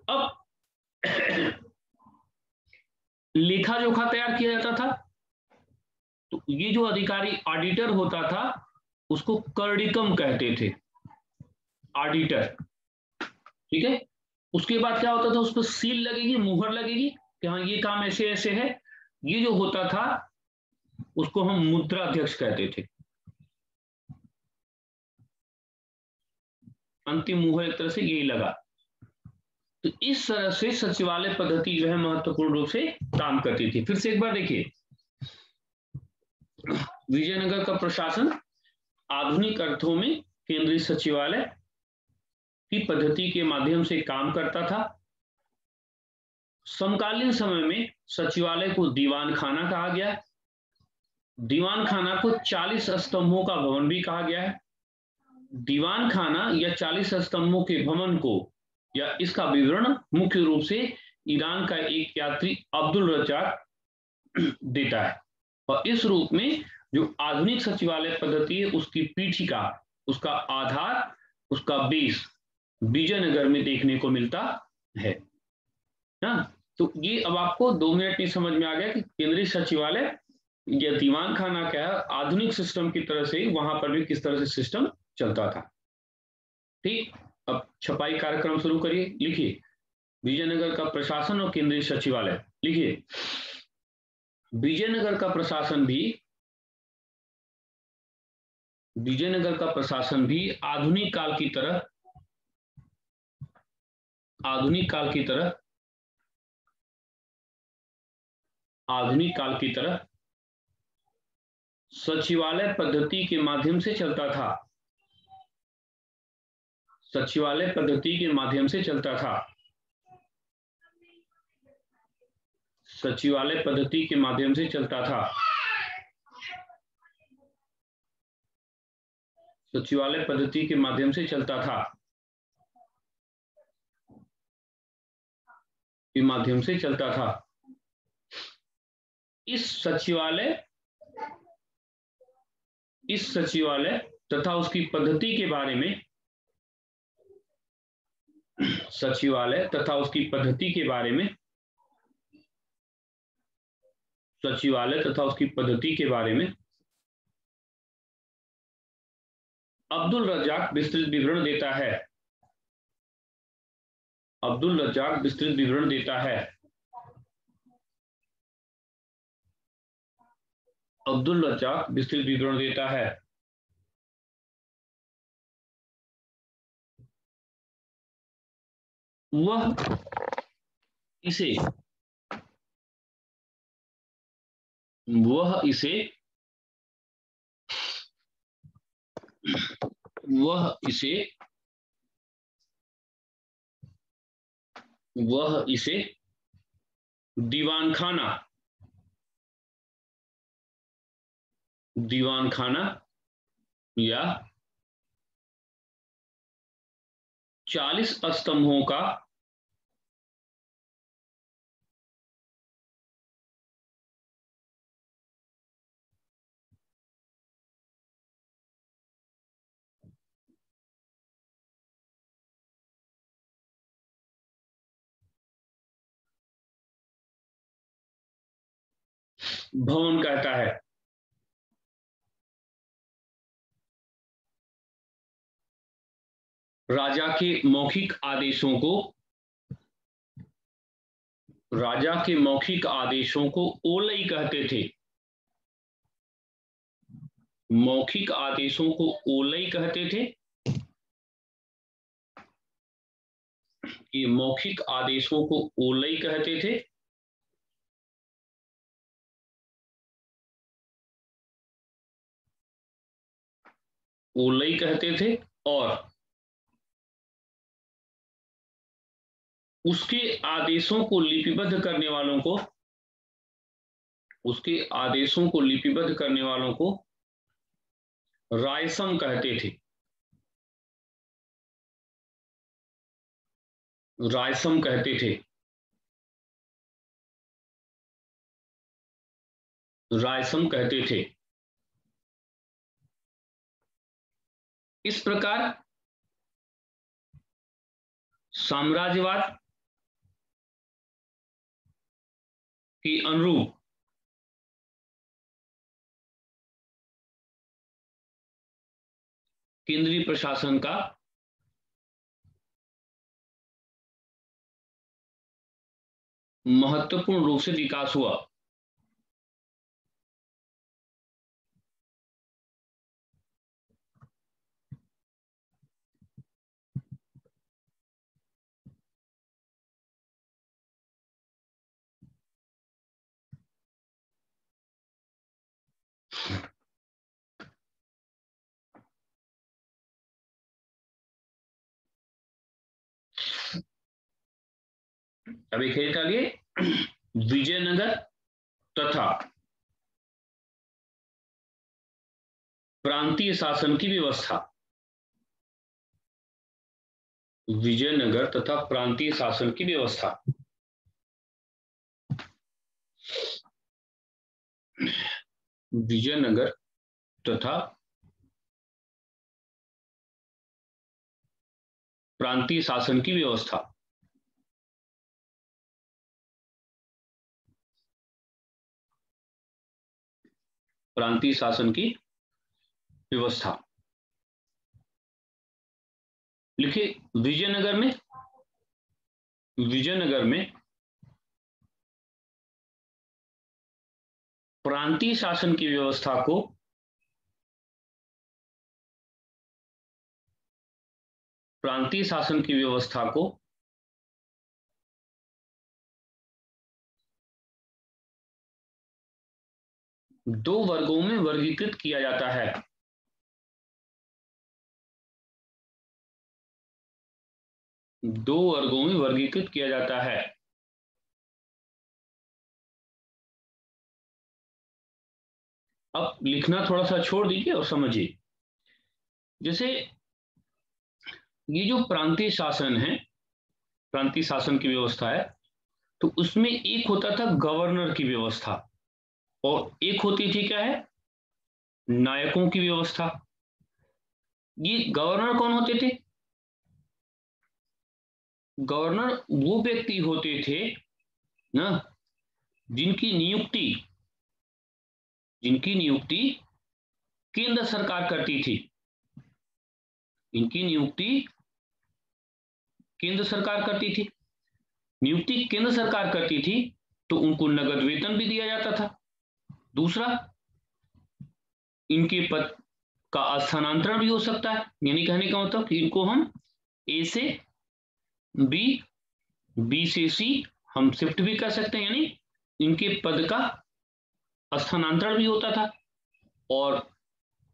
अब लेखा जोखा तैयार किया जाता था, तो ये जो अधिकारी ऑडिटर होता था उसको कर्डिकम कहते थे, ऑडिटर। ठीक है। उसके बाद क्या होता था? उस पर सील लगेगी, मुहर लगेगी कि हाँ ये काम ऐसे ऐसे है। ये जो होता था उसको हम मुद्रा अध्यक्ष कहते थे। अंतिम मुहर एक तरह से यही लगा। तो इस तरह से सचिवालय पद्धति जो है महत्वपूर्ण रूप से काम करती थी। फिर से एक बार देखिए, विजयनगर का प्रशासन आधुनिक अर्थों में केंद्रीय सचिवालय की पद्धति के माध्यम से काम करता था। समकालीन समय में सचिवालय को दीवान खाना कहा गया है। दीवान खाना को 40 स्तंभों का भवन भी कहा गया है। दीवान खाना या 40 स्तंभों के भवन को या इसका विवरण मुख्य रूप से ईरान का एक यात्री अब्दुल रज्जाक देता है। और इस रूप में जो आधुनिक सचिवालय पद्धति है उसकी पीठिका, उसका आधार, उसका बेस विजयनगर में देखने को मिलता है ना। तो ये अब आपको 2 मिनट में समझ में आ गया कि केंद्रीय सचिवालय या दीवान खाना क्या है, आधुनिक सिस्टम की तरह से वहां पर भी किस तरह से सिस्टम चलता था। ठीक, अब छपाई कार्यक्रम शुरू करिए। लिखिए विजयनगर का प्रशासन और केंद्रीय सचिवालय। लिखिए विजयनगर का प्रशासन भी आधुनिक काल की तरह सचिवालय पद्धति के माध्यम से चलता था। इस सचिवालय तथा उसकी पद्धति के बारे में अब्दुल रज्जाक विस्तृत विवरण देता है। वह इसे दीवान खाना या 40 स्तंभों का भवन कहता है। राजा के मौखिक आदेशों को ओलई कहते थे। ये मौखिक आदेशों को ओलई कहते थे। और उसके आदेशों को लिपिबद्ध करने वालों को रायसम कहते थे। इस प्रकार साम्राज्यवाद के अनुरूप केंद्रीय प्रशासन का महत्वपूर्ण रूप से विकास हुआ। अभी खेल डालिए विजयनगर तथा प्रांतीय शासन की व्यवस्था। विजयनगर तथा प्रांतीय शासन की व्यवस्था। विजयनगर तथा प्रांतीय शासन की व्यवस्था। प्रांतीय शासन की व्यवस्था लिखिए। विजयनगर में प्रांतीय शासन की व्यवस्था को दो वर्गों में वर्गीकृत किया जाता है। दो वर्गों में वर्गीकृत किया जाता है। अब लिखना थोड़ा सा छोड़ दीजिए और समझिए। जैसे ये जो प्रांतीय शासन है, प्रांतीय शासन की व्यवस्था है, तो उसमें एक होता था गवर्नर की व्यवस्था और एक होती थी क्या है, नायकों की व्यवस्था। ये गवर्नर कौन होते थे? गवर्नर वो व्यक्ति होते थे ना जिनकी नियुक्ति केंद्र सरकार करती थी। इनकी नियुक्ति केंद्र सरकार करती थी। नियुक्ति केंद्र सरकार करती थी तो उनको नगद वेतन भी दिया जाता था। दूसरा, इनके पद का स्थानांतरण भी हो सकता है, यानी कहने का मतलब कि इनको हम ए से बी, बी से सी हम शिफ्ट भी कर सकते हैं, यानी इनके पद का स्थानांतरण भी होता था। और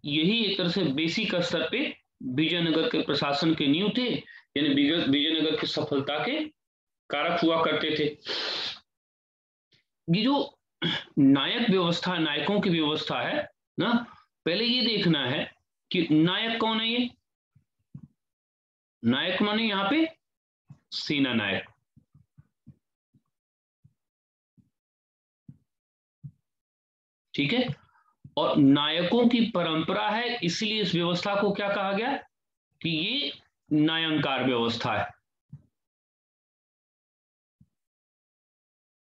यही एक तरह से बेसिक स्तर पे विजयनगर के प्रशासन के नींव थे, यानी विजयनगर की सफलता के कारक हुआ करते थे। ये जो नायक व्यवस्था, नायकों की व्यवस्था है ना, पहले ये देखना है कि नायक कौन है। ये नायक माने यहां पे सेना नायक। ठीक है, और नायकों की परंपरा है, इसलिए इस व्यवस्था को क्या कहा गया कि ये न्यायंकार व्यवस्था है।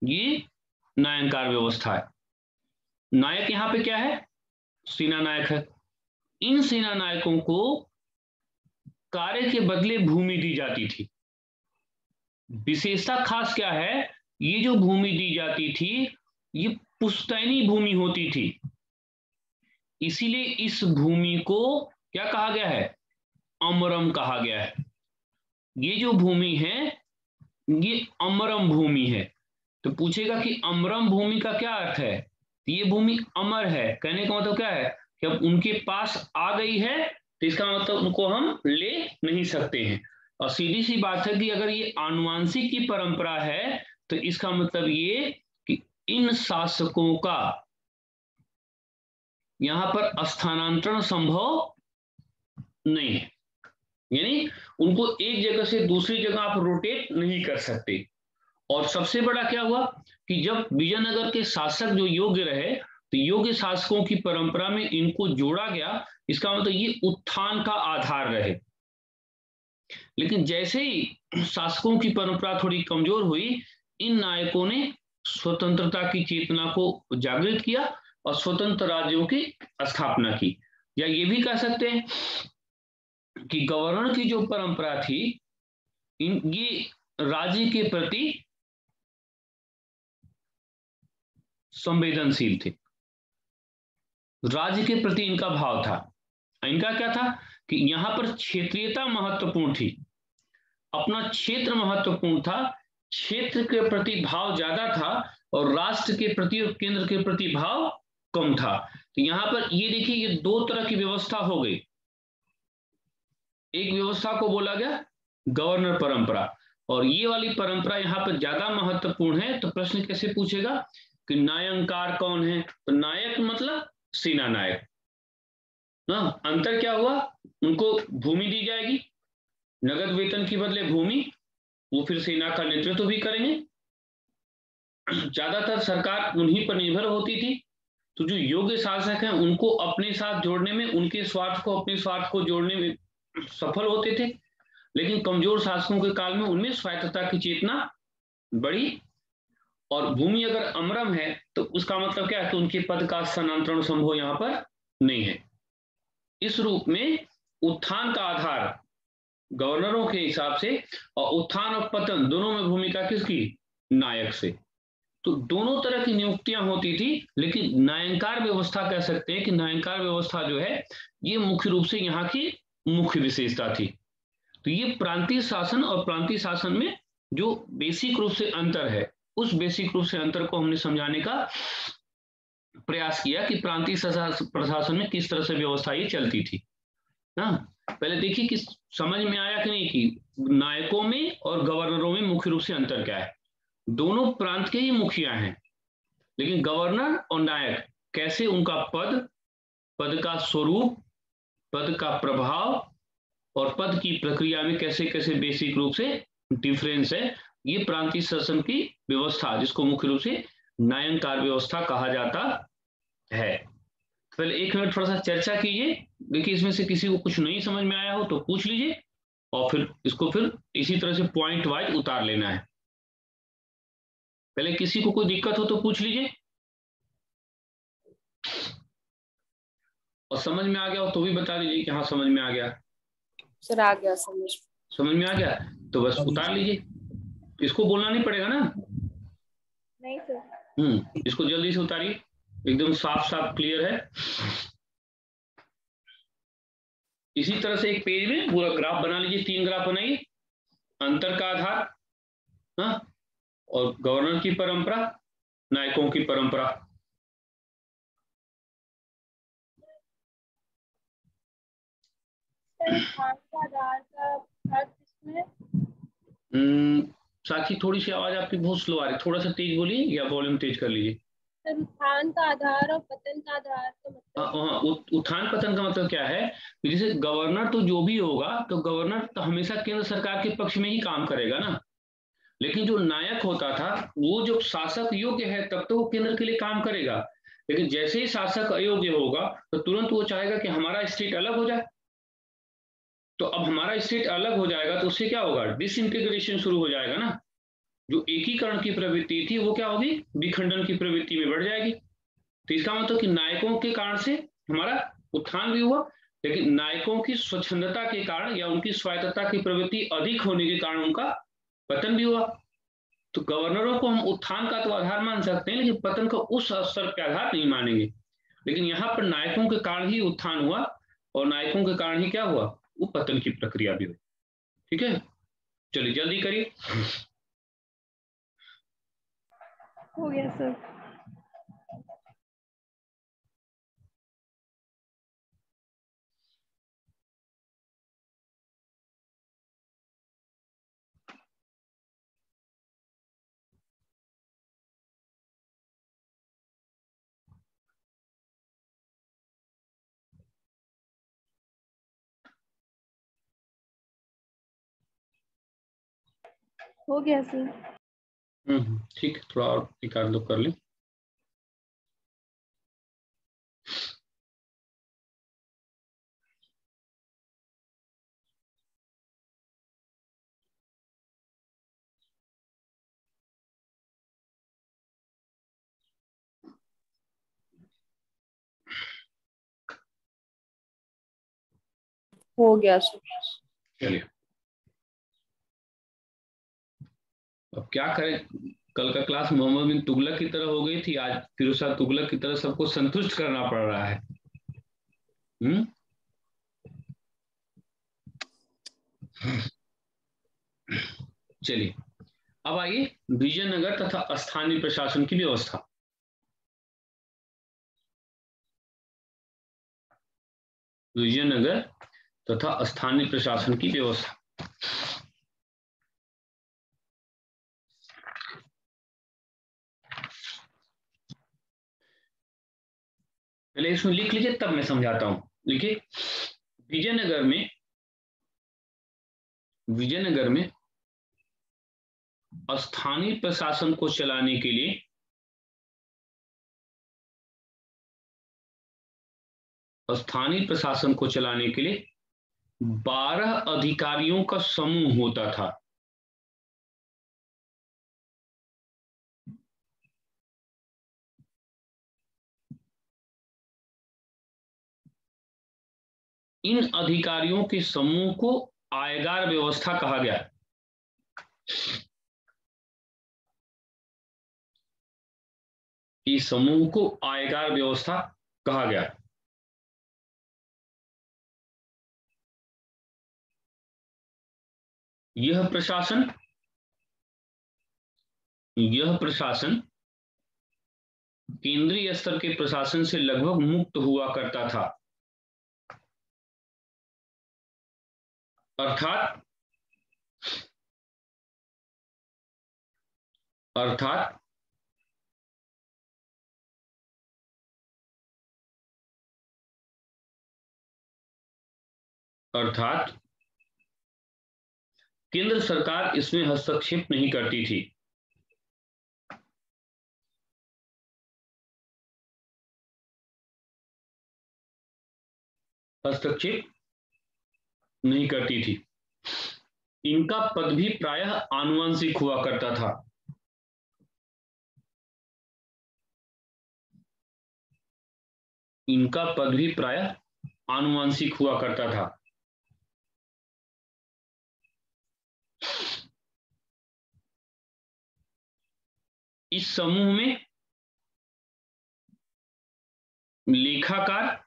ये न्यायंकार व्यवस्था है। नायक यहां पे क्या है? सेना नायक है। इन सेना नायकों को कार्य के बदले भूमि दी जाती थी। विशेषता खास क्या है, ये जो भूमि दी जाती थी ये पुश्तैनी भूमि होती थी, इसीलिए इस भूमि को क्या कहा गया है? अमरम कहा गया है। ये जो भूमि है ये अमरम भूमि है। तो पूछेगा कि अमरम भूमि का क्या अर्थ है? ये भूमि अमर है, कहने का मतलब क्या है कि अब उनके पास आ गई है तो इसका मतलब उनको हम ले नहीं सकते हैं। और सीधी सी बात है कि अगर ये आनुवंशिक की परंपरा है तो इसका मतलब ये कि इन शासकों का यहां पर स्थानांतरण संभव नहीं है, यानी उनको एक जगह से दूसरी जगह आप रोटेट नहीं कर सकते। और सबसे बड़ा क्या हुआ कि जब विजयनगर के शासक जो योग्य रहे तो योग्य शासकों की परंपरा में इनको जोड़ा गया, इसका मतलब ये उत्थान का आधार रहे। लेकिन जैसे ही शासकों की परंपरा थोड़ी कमजोर हुई, इन नायकों ने स्वतंत्रता की चेतना को जागृत किया और स्वतंत्र राज्यों की स्थापना की। या ये भी कह सकते हैं कि गवर्नर की जो परंपरा थी ये राज्य के प्रति संवेदनशील थे। राज्य के प्रति इनका भाव था। इनका क्या था कि यहां पर क्षेत्रीयता महत्वपूर्ण थी, अपना क्षेत्र महत्वपूर्ण था, क्षेत्र के प्रति भाव ज्यादा था और राष्ट्र के प्रति और केंद्र के प्रति भाव कम था। तो यहां पर ये देखिए, ये दो तरह की व्यवस्था हो गई। एक व्यवस्था को बोला गया गवर्नर परंपरा, और ये वाली परंपरा यहां पर ज्यादा महत्वपूर्ण है। तो प्रश्न कैसे पूछेगा कि न्यायंकार कौन है? तो नायक मतलब सेना नायक ना। अंतर क्या हुआ? उनको भूमि दी जाएगी, नगद वेतन के बदले भूमि, वो फिर सेना का नेतृत्व भी करेंगे। ज्यादातर सरकार उन्हीं पर निर्भर होती थी। तो जो योग्य शासक हैं उनको अपने साथ जोड़ने में, उनके स्वार्थ को अपने स्वार्थ को जोड़ने में सफल होते थे। लेकिन कमजोर शासकों के काल में उनमें स्वायत्तता की चेतना बढ़ी। और भूमि अगर अमरम है तो उसका मतलब क्या है कि उनके पद का स्थानांतरण संभव यहां पर नहीं है। इस रूप में उत्थान का आधार गवर्नरों के हिसाब से और उत्थान और पतन दोनों में भूमिका किसकी? नायक से। तो दोनों तरह की नियुक्तियां होती थी, लेकिन नायंकार व्यवस्था कह सकते हैं कि नायंकार व्यवस्था जो है ये मुख्य रूप से यहाँ की मुख्य विशेषता थी। तो ये प्रांतीय शासन और प्रांतीय शासन में जो बेसिक रूप से अंतर है, उस बेसिक रूप से अंतर को हमने समझाने का प्रयास किया कि प्रांतीय प्रशासन में किस तरह से व्यवस्था ये चलती थी ना। पहले देखिए कि समझ में आया कि नहीं कि नायकों में और गवर्नरों में मुख्य रूप से अंतर क्या है। दोनों प्रांत के ही मुखिया हैं, लेकिन गवर्नर और नायक कैसे उनका पद, पद का स्वरूप, पद का प्रभाव और पद की प्रक्रिया में कैसे कैसे बेसिक रूप से डिफरेंस है, ये प्रांतीय शासन की व्यवस्था जिसको मुख्य रूप से नायंकार व्यवस्था कहा जाता है। पहले 1 मिनट थोड़ा सा चर्चा कीजिए। देखिए इसमें से किसी को कुछ नहीं समझ में आया हो तो पूछ लीजिए और फिर इसको फिर इसी तरह से पॉइंट वाइज उतार लेना है। पहले किसी को कोई दिक्कत हो तो पूछ लीजिए, और समझ में आ गया हो तो भी बता दीजिए कि हाँ समझ में आ गया। सर आ गया समझ में आ गया तो बस उतार लीजिए, इसको बोलना नहीं पड़ेगा ना। नहीं सर। इसको जल्दी से उतारिए, एकदम साफ साफ क्लियर है। इसी तरह से एक पेज में पूरा ग्राफ बना लीजिए, 3 ग्राफ बनाइए। अंतर का आधार, हाँ, और गवर्नर की परंपरा, नायकों की परंपरा। साक्षी थोड़ी सी आवाज आपकी बहुत स्लो आ रही है, थोड़ा सा तेज बोलिए या वॉल्यूम तेज कर लीजिए। उत्थान का आधार और पतन का आधार का मतलब उत्थान पतन का मतलब क्या है कि जैसे गवर्नर तो जो भी होगा तो गवर्नर तो हमेशा केंद्र सरकार के पक्ष में ही काम करेगा ना, लेकिन जो नायक होता था वो जब शासक योग्य है तब तो वो केंद्र के लिए काम करेगा, लेकिन जैसे ही शासक अयोग्य होगा तो तुरंत वो चाहेगा कि हमारा स्टेट अलग हो जाए। तो अब हमारा स्टेट अलग हो जाएगा तो उससे क्या होगा? डिसइंटीग्रेशन शुरू हो जाएगा ना। जो एकीकरण की प्रवृत्ति थी वो क्या होगी? विखंडन की प्रवृत्ति में बढ़ जाएगी। तो इसका मतलब कि नायकों के कारण से हमारा उत्थान भी हुआ, लेकिन नायकों की स्वच्छंदता के कारण या उनकी स्वायत्तता की प्रवृत्ति अधिक होने के कारण उनका पतन भी हुआ। तो गवर्नरों को हम उत्थान का तो आधार मान सकते हैं, लेकिन पतन को उस स्तर के आधार नहीं मानेंगे। लेकिन यहाँ पर नायकों के कारण ही उत्थान हुआ और नायकों के कारण ही क्या हुआ? वो पतन की प्रक्रिया भी हुई। ठीक है, चलिए जल्दी करिए। हो गया सर। हो गया सर। ठीक है, थोड़ा और एक आध दो कर लें। हो गया सर। चलिए अब क्या करें, कल का क्लास मोहम्मद बिन तुगलक की तरह हो गई थी, आज फिरोज शाह तुगलक की तरह सबको संतुष्ट करना पड़ रहा है। चलिए अब आइए विजयनगर तथा स्थानीय प्रशासन की व्यवस्था। विजयनगर तथा स्थानीय प्रशासन की व्यवस्था। पहले इसमें लिख लीजिए तब मैं समझाता हूं। लिखिए, विजयनगर में स्थानीय प्रशासन को चलाने के लिए 12 अधिकारियों का समूह होता था। इन अधिकारियों के समूह को आयगार व्यवस्था कहा गया। इस समूह को आयगार व्यवस्था कहा गया। यह प्रशासन केंद्रीय स्तर के प्रशासन से लगभग मुक्त हुआ करता था। अर्थात केंद्र सरकार इसमें हस्तक्षेप नहीं करती थी। इनका पद भी प्रायः आनुवंशिक हुआ करता था। इस समूह में लेखाकार,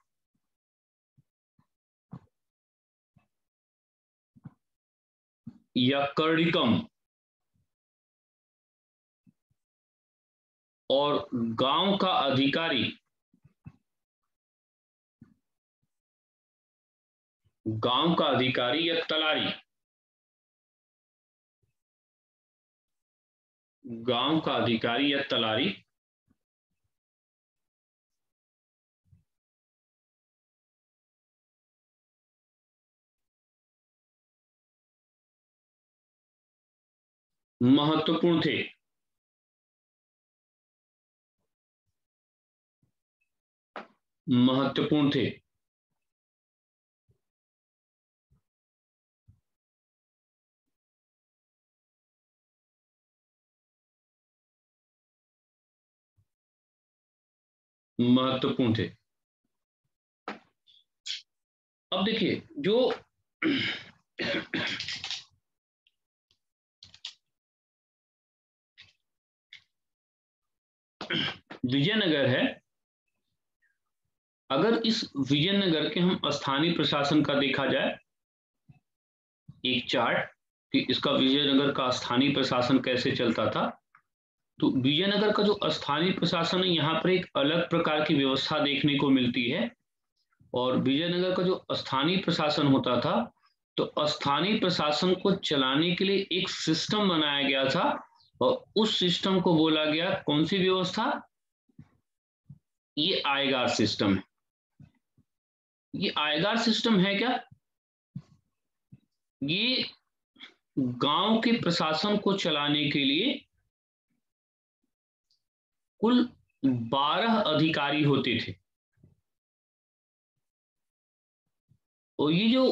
या कर्णिकम और गांव का अधिकारी या तलारी, महत्वपूर्ण थे। अब देखिए, जो विजयनगर है, अगर इस विजयनगर के हम स्थानीय प्रशासन का देखा जाए एक चार्ट कि इसका विजयनगर का स्थानीय प्रशासन कैसे चलता था, तो विजयनगर का जो स्थानीय प्रशासन है यहाँ पर एक अलग प्रकार की व्यवस्था देखने को मिलती है। और विजयनगर का जो स्थानीय प्रशासन होता था, तो स्थानीय प्रशासन को चलाने के लिए एक सिस्टम बनाया गया था और उस सिस्टम को बोला गया कौन सी व्यवस्था? ये आयगार सिस्टम है। ये आयगार सिस्टम है क्या? ये गांव के प्रशासन को चलाने के लिए कुल 12 अधिकारी होते थे। और ये जो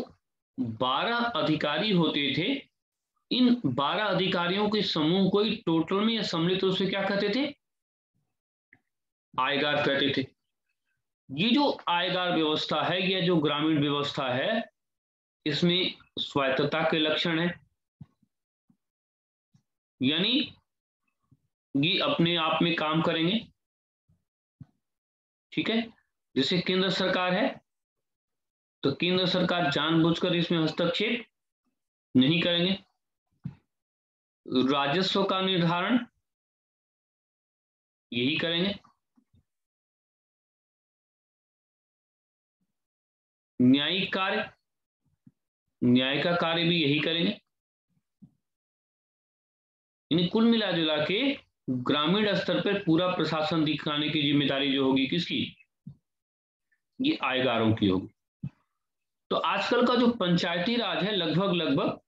12 अधिकारी होते थे, इन 12 अधिकारियों के समूह को ही टोटल में या सम्मिलित रूप से क्या कहते थे? आयगार कहते थे। ये जो आयगार व्यवस्था है, यह जो ग्रामीण व्यवस्था है, इसमें स्वायत्तता के लक्षण है, यानी ये अपने आप में काम करेंगे। ठीक है, जैसे केंद्र सरकार है तो केंद्र सरकार जानबूझकर इसमें हस्तक्षेप नहीं करेंगे। राजस्व का निर्धारण यही करेंगे, न्यायिक कार्य, न्याय का कार्य भी यही करेंगे। इन्हें कुल मिला जुला के ग्रामीण स्तर पर पूरा प्रशासन दिखाने की जिम्मेदारी जो होगी किसकी? ये आयगारों की होगी। तो आजकल का जो पंचायती राज है, लगभग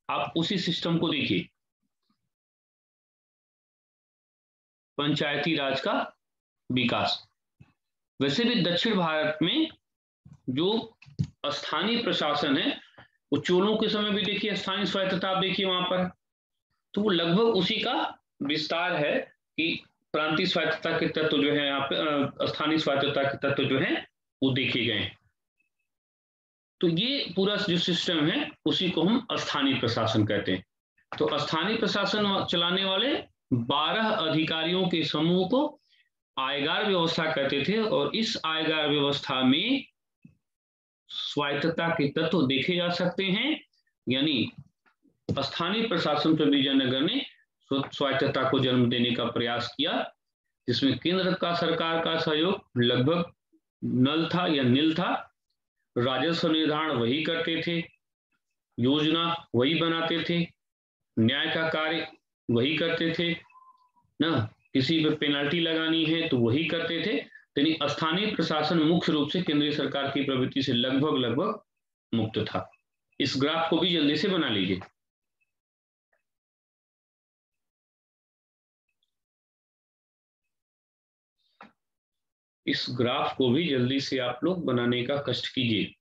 आप उसी सिस्टम को देखिए, पंचायती राज का विकास। वैसे भी दक्षिण भारत में जो स्थानीय प्रशासन है वो चोलों के समय भी देखिए स्थानीय स्वायत्तता आप देखिए वहां पर, तो वो लगभग उसी का विस्तार है कि प्रांतीय स्वायत्तता के तत्व जो है यहाँ पे स्थानीय स्वायत्तता के तत्व जो है वो देखे गए। तो ये पूरा जो सिस्टम है उसी को हम स्थानीय प्रशासन कहते हैं। तो स्थानीय प्रशासन चलाने वाले 12 अधिकारियों के समूह को आयगार व्यवस्था कहते थे, और इस आयगार व्यवस्था में स्वायत्तता के तत्व देखे जा सकते हैं। यानी स्थानीय प्रशासन पर विजयनगर ने स्वायत्तता को जन्म देने का प्रयास किया, जिसमें केंद्र का सरकार का सहयोग लगभग नल था या नील था। राजस्व निर्धारण वही करते थे, योजना वही बनाते थे, न्याय का कार्य वही करते थे ना, किसी पर पेनल्टी लगानी है तो वही करते थे। यानी स्थानीय प्रशासन मुख्य रूप से केंद्रीय सरकार की प्रवृत्ति से लगभग लगभग मुक्त था। इस ग्राफ को भी जल्दी से बना लीजिए। इस ग्राफ को भी जल्दी से आप लोग बनाने का कष्ट कीजिए।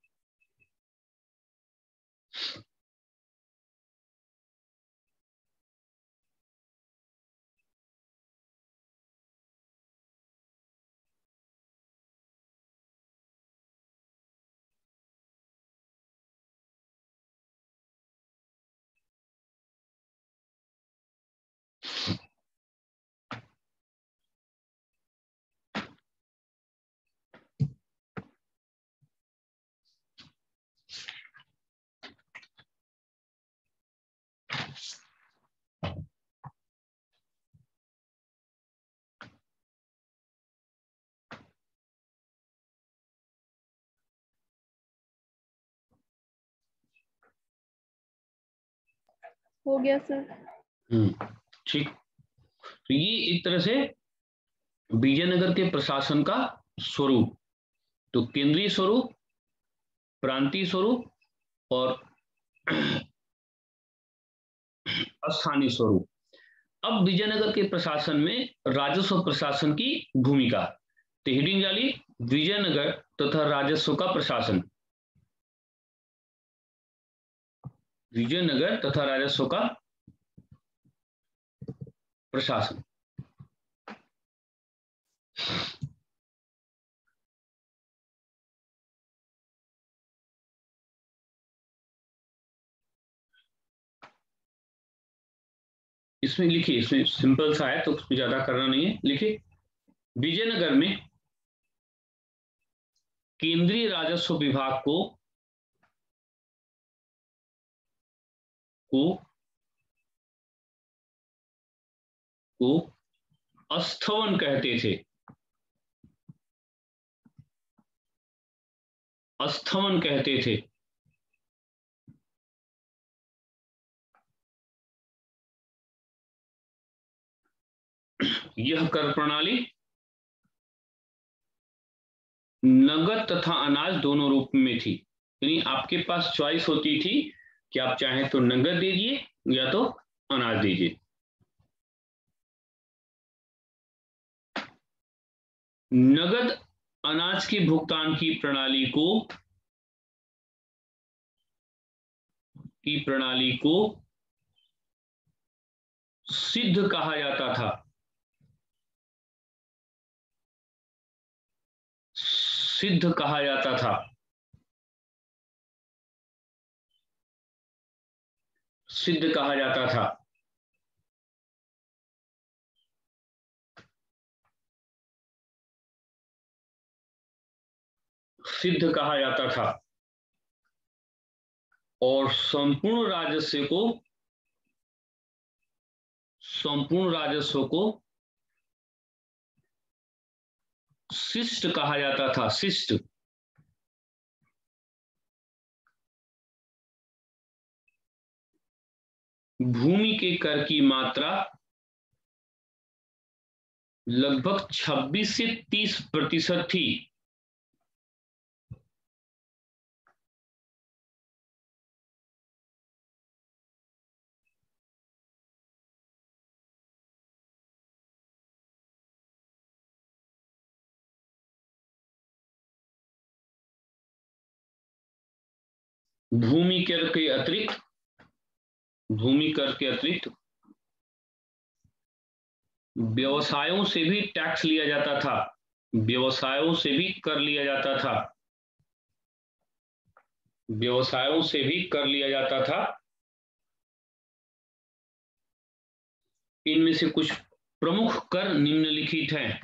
हो गया सर। ठीक। तो ये एक तरह से विजयनगर के प्रशासन का स्वरूप, तो केंद्रीय स्वरूप, प्रांतीय स्वरूप और स्थानीय स्वरूप। अब विजयनगर के प्रशासन में राजस्व प्रशासन की भूमिका। तो हेडिंग डाली विजयनगर तथा राजस्व का प्रशासन। विजयनगर तथा राजस्व का प्रशासन। इसमें लिखिए, इसमें सिंपल सा है तो उसमें ज्यादा करना नहीं है। लिखिए विजयनगर में केंद्रीय राजस्व विभाग को अस्थवन कहते थे। अस्थवन कहते थे। यह कर प्रणाली नगद तथा अनाज दोनों रूप में थी। यानी आपके पास चॉइस होती थी कि आप चाहें तो नगद दीजिए या तो अनाज दीजिए। नगद अनाज के भुगतान की प्रणाली को सिद्ध कहा जाता था। सिद्ध कहा जाता था। सिद्ध कहा जाता था। सिद्ध कहा जाता था। और संपूर्ण राजस्व को शिष्ट कहा जाता था। शिष्ट। भूमि के कर की मात्रा लगभग 26 से 30% थी। भूमि कर के अतिरिक्त व्यवसायों से भी टैक्स लिया जाता था, व्यवसायों से भी कर लिया जाता था, व्यवसायों से भी कर लिया जाता था। इनमें से कुछ प्रमुख कर निम्नलिखित हैं।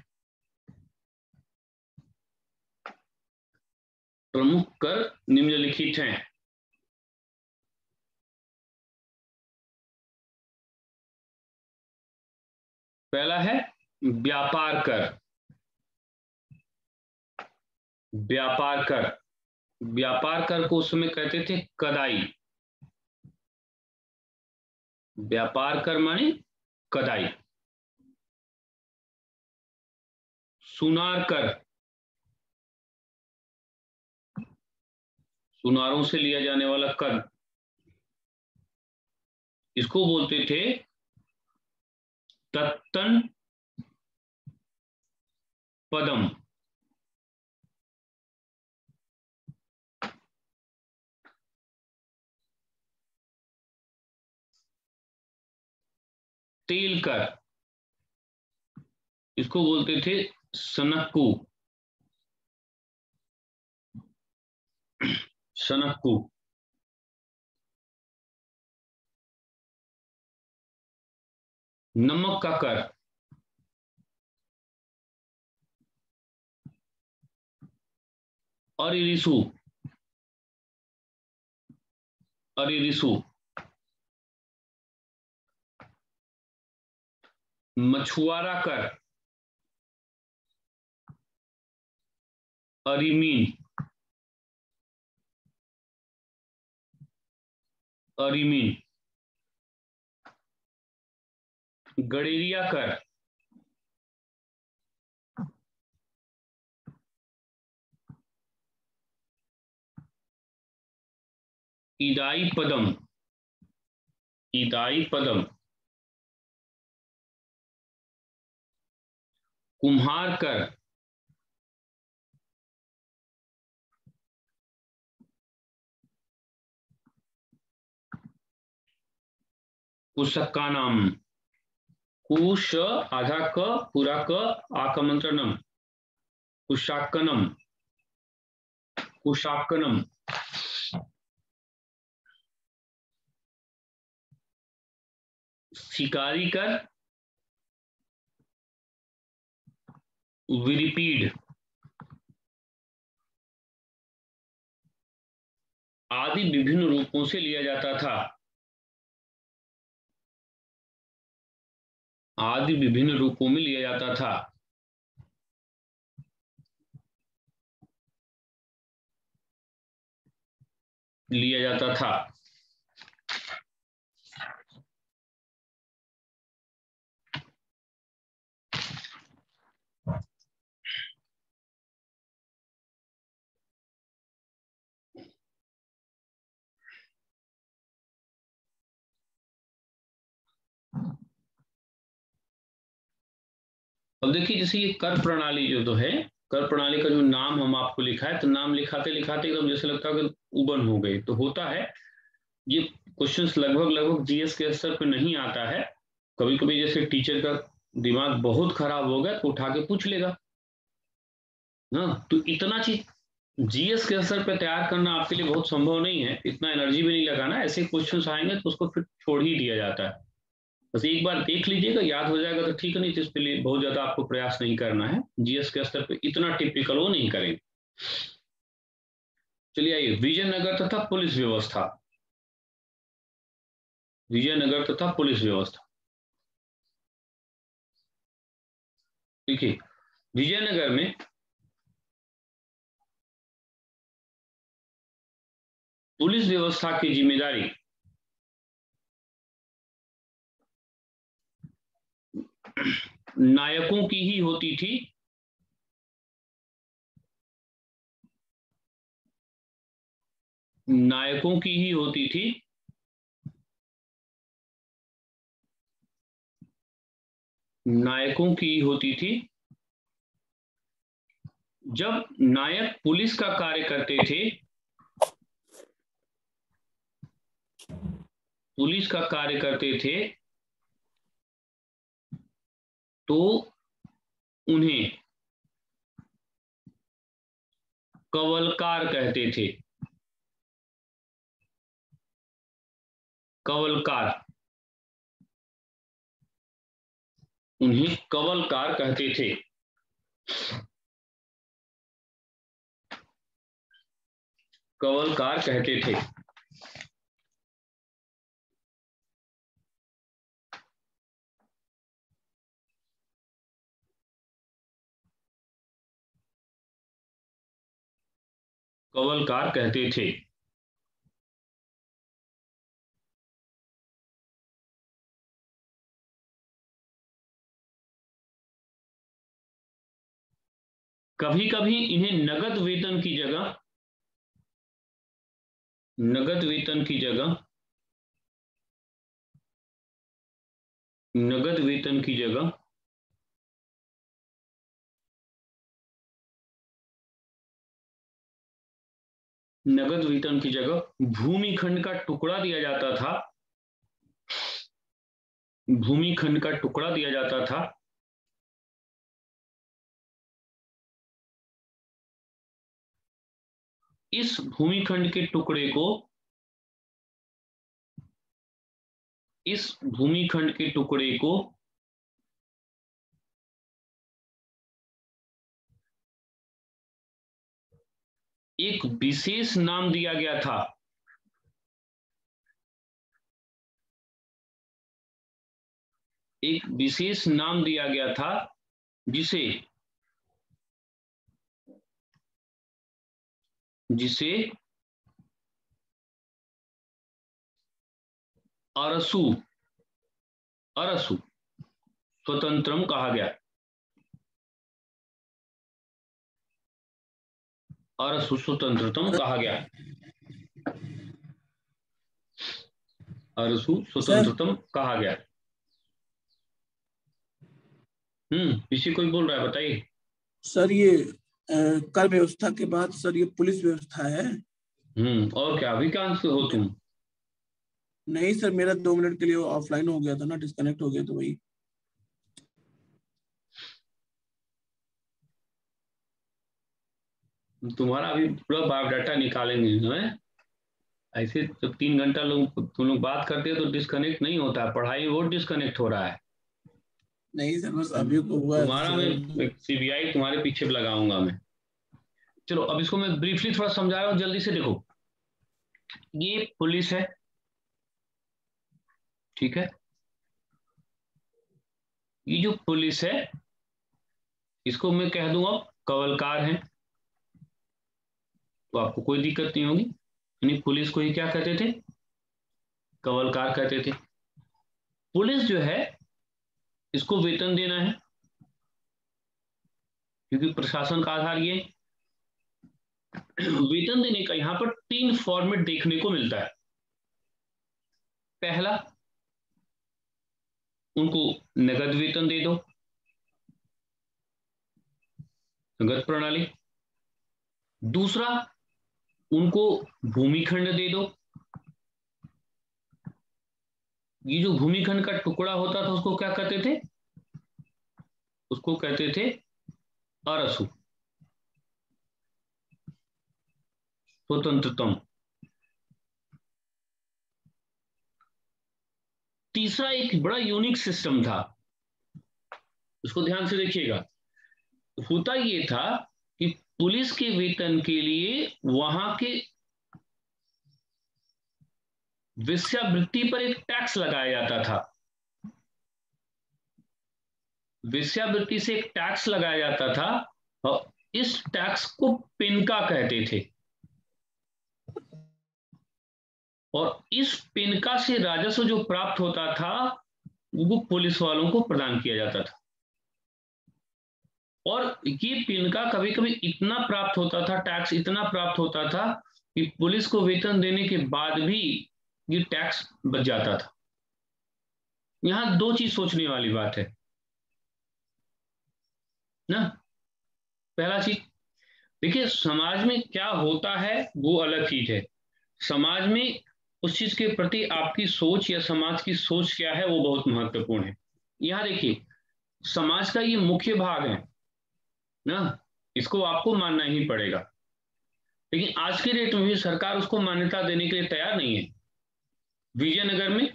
प्रमुख कर निम्नलिखित हैं। पहला है व्यापार कर। व्यापार कर, व्यापार कर को उस समय कहते थे कदाई। व्यापार कर माने कदाई। सुनार कर, सुनारों से लिया जाने वाला कर, इसको बोलते थे तत्तन पदम। तेल कर, इसको बोलते थे सनक्कू। सनक्कू। नमक का कर, अरिरिसु। अरिरिसु। मछुआरा कर, अरिमीन। अरिमीन। गडेरिया कर, इदाई पदम। इदाई पदम। कुम्हार कर, कुशक्कानम। कुश आधा क पूरा क आकमंत्रणम। कुशाक्कनम। कुशाक्कनम। शिकारी कर, विरिपीड। आदि विभिन्न रूपों से लिया जाता था। आदि विभिन्न रूपों में लिया जाता था। लिया जाता था। अब देखिए जैसे ये कर प्रणाली जो तो है, कर प्रणाली का जो नाम हम आपको लिखा है, तो नाम लिखाते लिखाते एकदम जैसे लगता है कि उबन हो गई। तो होता है ये क्वेश्चंस लगभग जीएस के स्तर पे नहीं आता है। कभी कभी जैसे टीचर का दिमाग बहुत खराब हो गया तो उठा के पूछ लेगा ना। तो इतना चीज जीएस के स्तर पे तैयार करना आपके लिए बहुत संभव नहीं है, इतना एनर्जी भी नहीं लगाना। ऐसे क्वेश्चंस आएंगे तो उसको फिर छोड़ ही दिया जाता है। बस एक बार देख लीजिएगा, याद हो जाएगा तो ठीक है, नहीं तो इसके लिए बहुत ज्यादा आपको प्रयास नहीं करना है। जीएस के स्तर पे इतना टिपिकल वो नहीं करेंगे। चलिए आइए, विजयनगर तथा पुलिस व्यवस्था। विजयनगर तथा पुलिस व्यवस्था। देखिए विजयनगर में पुलिस व्यवस्था की जिम्मेदारी नायकों की ही होती थी। नायकों की ही होती थी। नायकों की ही होती थी। जब नायक पुलिस का कार्य करते थे पुलिस का कार्य करते थे तो उन्हें कवलकार कहते थे। कवलकार, उन्हें कवलकार कहते थे। कवलकार कहते थे। कवलकार कहते थे। कभी कभी इन्हें नगद वेतन की जगह, नगद वेतन की जगह, नगद वेतन की जगह नगद वेतन की जगह भूमिखंड का टुकड़ा दिया जाता था। भूमिखंड का टुकड़ा दिया जाता था। इस भूमिखंड के टुकड़े को, इस भूमिखंड के टुकड़े को एक विशेष नाम दिया गया था। एक विशेष नाम दिया गया था जिसे जिसे अरसु, अरसु स्वतंत्रम कहा गया। अरसु स्वतंत्रतम कहा गया। अरसु स्वतंत्रतम कहा गया। इसी कोई बोल रहा है, बताइए सर। ये कर व्यवस्था के बाद सर ये पुलिस व्यवस्था है। और क्या, अभी कहाँ से हो तुम? नहीं सर, मेरा 2 मिनट के लिए ऑफलाइन हो गया था ना, डिस्कनेक्ट हो गया, तो वही। तुम्हारा अभी पूरा बायोडाटा निकालेंगे है? ऐसे जब 3 घंटा तुम लोग बात करते हो तो डिस्कनेक्ट नहीं होता है, पढ़ाई वो डिस्कनेक्ट हो रहा है। नहीं सर, बस अभी को हुआ तुम्हारा मैं सीबीआई तुम्हारे पीछे लगाऊंगा मैं। चलो अब इसको मैं ब्रीफली थोड़ा समझा रहा हूँ, जल्दी से देखो। ये पुलिस है, ठीक है। ये जो पुलिस है इसको मैं कह दूंगा कवलकार है, तो आपको कोई दिक्कत नहीं होगी। यानी पुलिस को ही क्या कहते थे? कवलकार कहते थे। पुलिस जो है इसको वेतन देना है, क्योंकि प्रशासन का आधार ये। वेतन देने का यहां पर 3 फॉर्मेट देखने को मिलता है। पहला, उनको नगद वेतन दे दो, नगद प्रणाली। दूसरा, उनको भूमिखंड दे दो। ये जो भूमिखंड का टुकड़ा होता था उसको क्या कहते थे? उसको कहते थे अरसु स्वतंत्रतम। तीसरा एक बड़ा यूनिक सिस्टम था, उसको ध्यान से देखिएगा। होता ये था कि पुलिस के वेतन के लिए वहां के वेश्यावृत्ति पर एक टैक्स लगाया जाता था। वेश्यावृत्ति से एक टैक्स लगाया जाता था और इस टैक्स को पिनका कहते थे। और इस पिनका से राजस्व जो प्राप्त होता था वो पुलिस वालों को प्रदान किया जाता था। और ये पिनका कभी कभी इतना प्राप्त होता था, टैक्स इतना प्राप्त होता था कि पुलिस को वेतन देने के बाद भी ये टैक्स बच जाता था। यहां 2 चीज सोचने वाली बात है ना। पहला चीज देखिए, समाज में क्या होता है वो अलग चीज है। समाज में उस चीज के प्रति आपकी सोच या समाज की सोच क्या है वो बहुत महत्वपूर्ण है। यहाँ देखिए, समाज का ये मुख्य भाग है ना, इसको आपको मानना ही पड़ेगा, लेकिन आज के डेट में भी सरकार उसको मान्यता देने के लिए तैयार नहीं है। विजयनगर में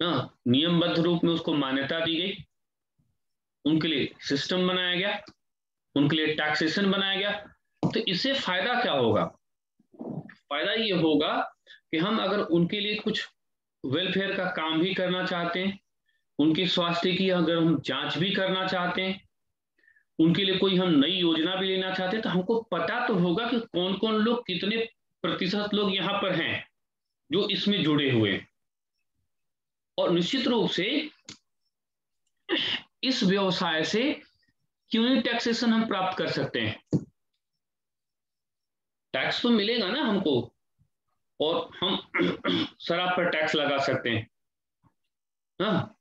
ना नियमबद्ध रूप में उसको मान्यता दी गई, उनके लिए सिस्टम बनाया गया, उनके लिए टैक्सेशन बनाया गया। तो इससे फायदा क्या होगा? फायदा ये होगा कि हम अगर उनके लिए कुछ वेलफेयर का काम भी करना चाहते हैं, उनके स्वास्थ्य की अगर हम जांच भी करना चाहते हैं, उनके लिए कोई हम नई योजना भी लेना चाहते हैं, तो हमको पता तो होगा कि कौन कौन लोग, कितने प्रतिशत लोग यहाँ पर हैं जो इसमें जुड़े हुए हैं। और निश्चित रूप से इस व्यवसाय से क्यों नहीं टैक्सेशन हम प्राप्त कर सकते हैं, टैक्स तो मिलेगा ना हमको, और हम शराब पर टैक्स लगा सकते हैं। हाँ,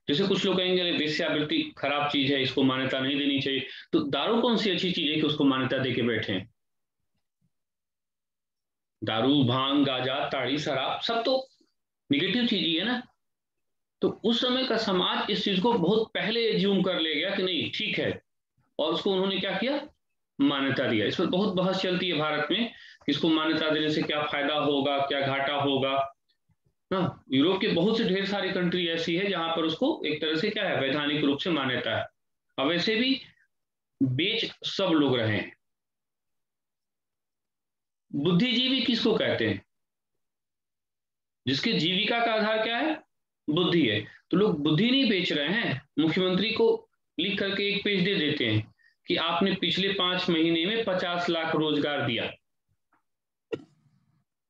जैसे कुछ लोग कहेंगे वेश्यावृत्ति खराब चीज है, इसको मान्यता नहीं देनी चाहिए, तो दारू कौन सी अच्छी चीज है कि उसको मान्यता देके बैठे हैं? दारू, भांग, गांजा, ताड़ी, शराब सब तो निगेटिव चीज ही है ना। तो उस समय का समाज इस चीज को बहुत पहले एज्यूम कर ले गया कि नहीं ठीक है, और उसको उन्होंने क्या किया, मान्यता दिया। इस पर बहुत बहस चलती है भारत में, इसको मान्यता देने से क्या फायदा होगा, क्या घाटा होगा ना। यूरोप के बहुत से ढेर सारी कंट्री ऐसी है जहां पर उसको एक तरह से क्या है, वैधानिक रूप से मान्यता है। अब वैसे भी बेच सब लोग रहे हैं। बुद्धिजीवी किसको कहते हैं? जिसके जीविका का आधार क्या है, बुद्धि है। तो लोग बुद्धि नहीं बेच रहे हैं, मुख्यमंत्री को लिख करके एक पेज दे देते हैं कि आपने पिछले 5 महीने में 50 लाख रोजगार दिया,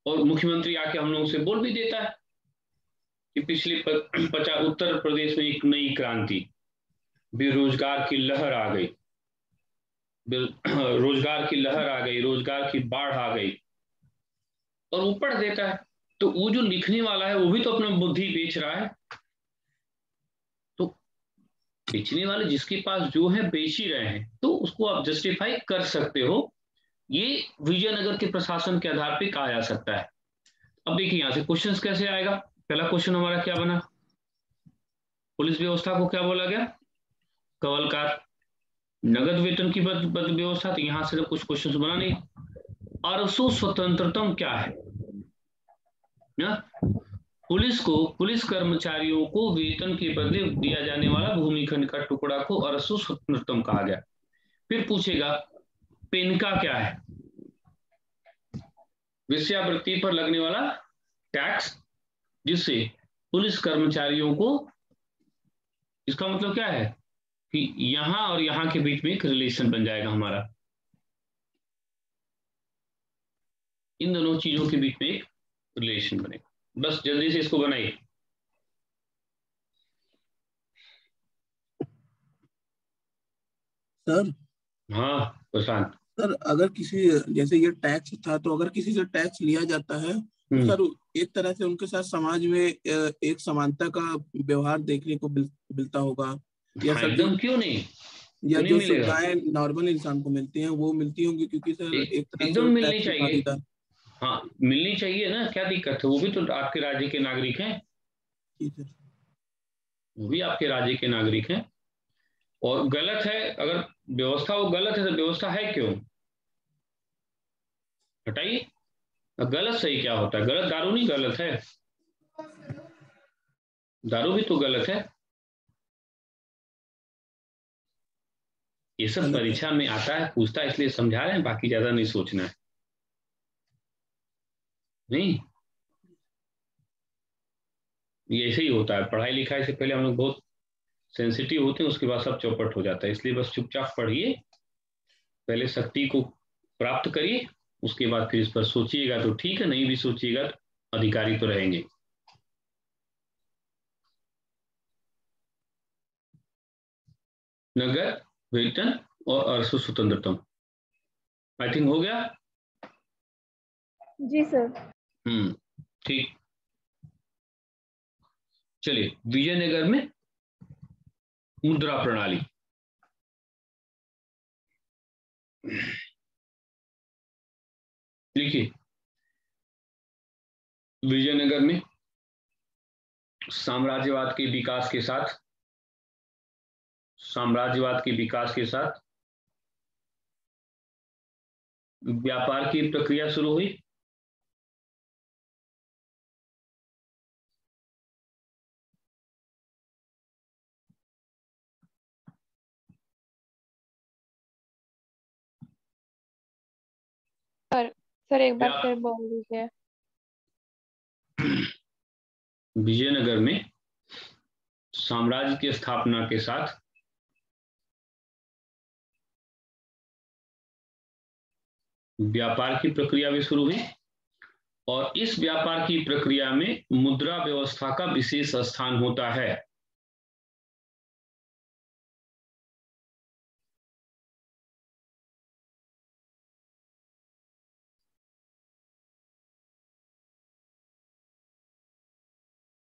और मुख्यमंत्री आके हम लोगों से बोल भी देता है कि पिछले 50 उत्तर प्रदेश में एक नई क्रांति, बेरोजगार की लहर आ गई, रोजगार की लहर आ गई, रोजगार की बाढ़ आ गई, और वो पढ़ देता है। तो वो जो लिखने वाला है वो भी तो अपना बुद्धि बेच रहा है। तो बेचने वाले जिसके पास जो है बेच ही रहे हैं, तो उसको आप जस्टिफाई कर सकते हो। ये विजयनगर के प्रशासन के आधार पर कहा जा सकता है। अब देखिए यहां से क्वेश्चंस कैसे आएगा। पहला क्वेश्चन हमारा क्या बना, पुलिस व्यवस्था को क्या बोला गया, कवलकार। नगद वेतन की व्यवस्था, तो यहां से कुछ क्वेश्चंस बना नहीं। अरसो स्वतंत्रतम क्या है ना? पुलिस कर्मचारियों को वेतन के बदले दिया जाने वाला भूमिखंड का टुकड़ा को अरसो स्वतंत्रतम कहा गया। फिर पूछेगा पेनका क्या है, वेश्यावृत्ति पर लगने वाला टैक्स, जिससे पुलिस कर्मचारियों को, इसका मतलब क्या है कि यहां और यहां के बीच में एक रिलेशन बन जाएगा हमारा, इन दोनों चीजों के बीच में एक रिलेशन बनेगा। बस जल्दी से इसको बनाइए। सर। हाँ प्रशांत। सर अगर किसी, जैसे ये टैक्स था, तो अगर किसी से टैक्स लिया जाता है तो सर एक तरह से उनके साथ समाज में एक समानता का व्यवहार देखने को मिलता होगा, या हाँ, सर जो, एकदम क्यों नहीं, या क्यों नहीं जो मिलेगा, सुविधाएं नॉर्मल इंसान को मिलती हैं वो मिलती होंगी, क्योंकि सर एक तरह से एकदम वो मिलनी टैक्स में चाहिए। भागीदार। हाँ मिलनी चाहिए ना, क्या दिक्कत है, वो भी तो आपके राज्य के नागरिक हैं, जी सर। वो भी आपके राज्य के नागरिक हैं। और गलत है अगर व्यवस्था, वो गलत है तो व्यवस्था है क्यों, हटाइए। गलत सही क्या होता है, गलत दारू नहीं गलत है, दारू भी तो गलत है। ये सब गलत है। परीक्षा में आता है, पूछता है, इसलिए समझा रहे हैं, बाकी ज्यादा नहीं सोचना है। नहीं, ये ऐसे ही होता है, पढ़ाई लिखाई से पहले हम लोग बहुत सेंसिटिव होते हैं, उसके बाद सब चौपट हो जाता है। इसलिए बस चुपचाप पढ़िए, पहले शक्ति को प्राप्त करिए, उसके बाद फिर इस पर सोचिएगा तो ठीक है, नहीं भी सोचिएगा तो अधिकारी तो रहेंगे। नगर वेतन और अर्थ स्वतंत्रतम, आई थिंक हो गया। जी सर। ठीक। चलिए, विजयनगर में मुद्रा प्रणाली। देखिए, विजयनगर में साम्राज्यवाद के विकास के साथ व्यापार की प्रक्रिया शुरू हुई। सर एक बार फिर बोल दीजिए। विजयनगर में साम्राज्य की स्थापना के साथ व्यापार की प्रक्रिया भी शुरू हुई और इस व्यापार की प्रक्रिया में मुद्रा व्यवस्था का विशेष स्थान होता है।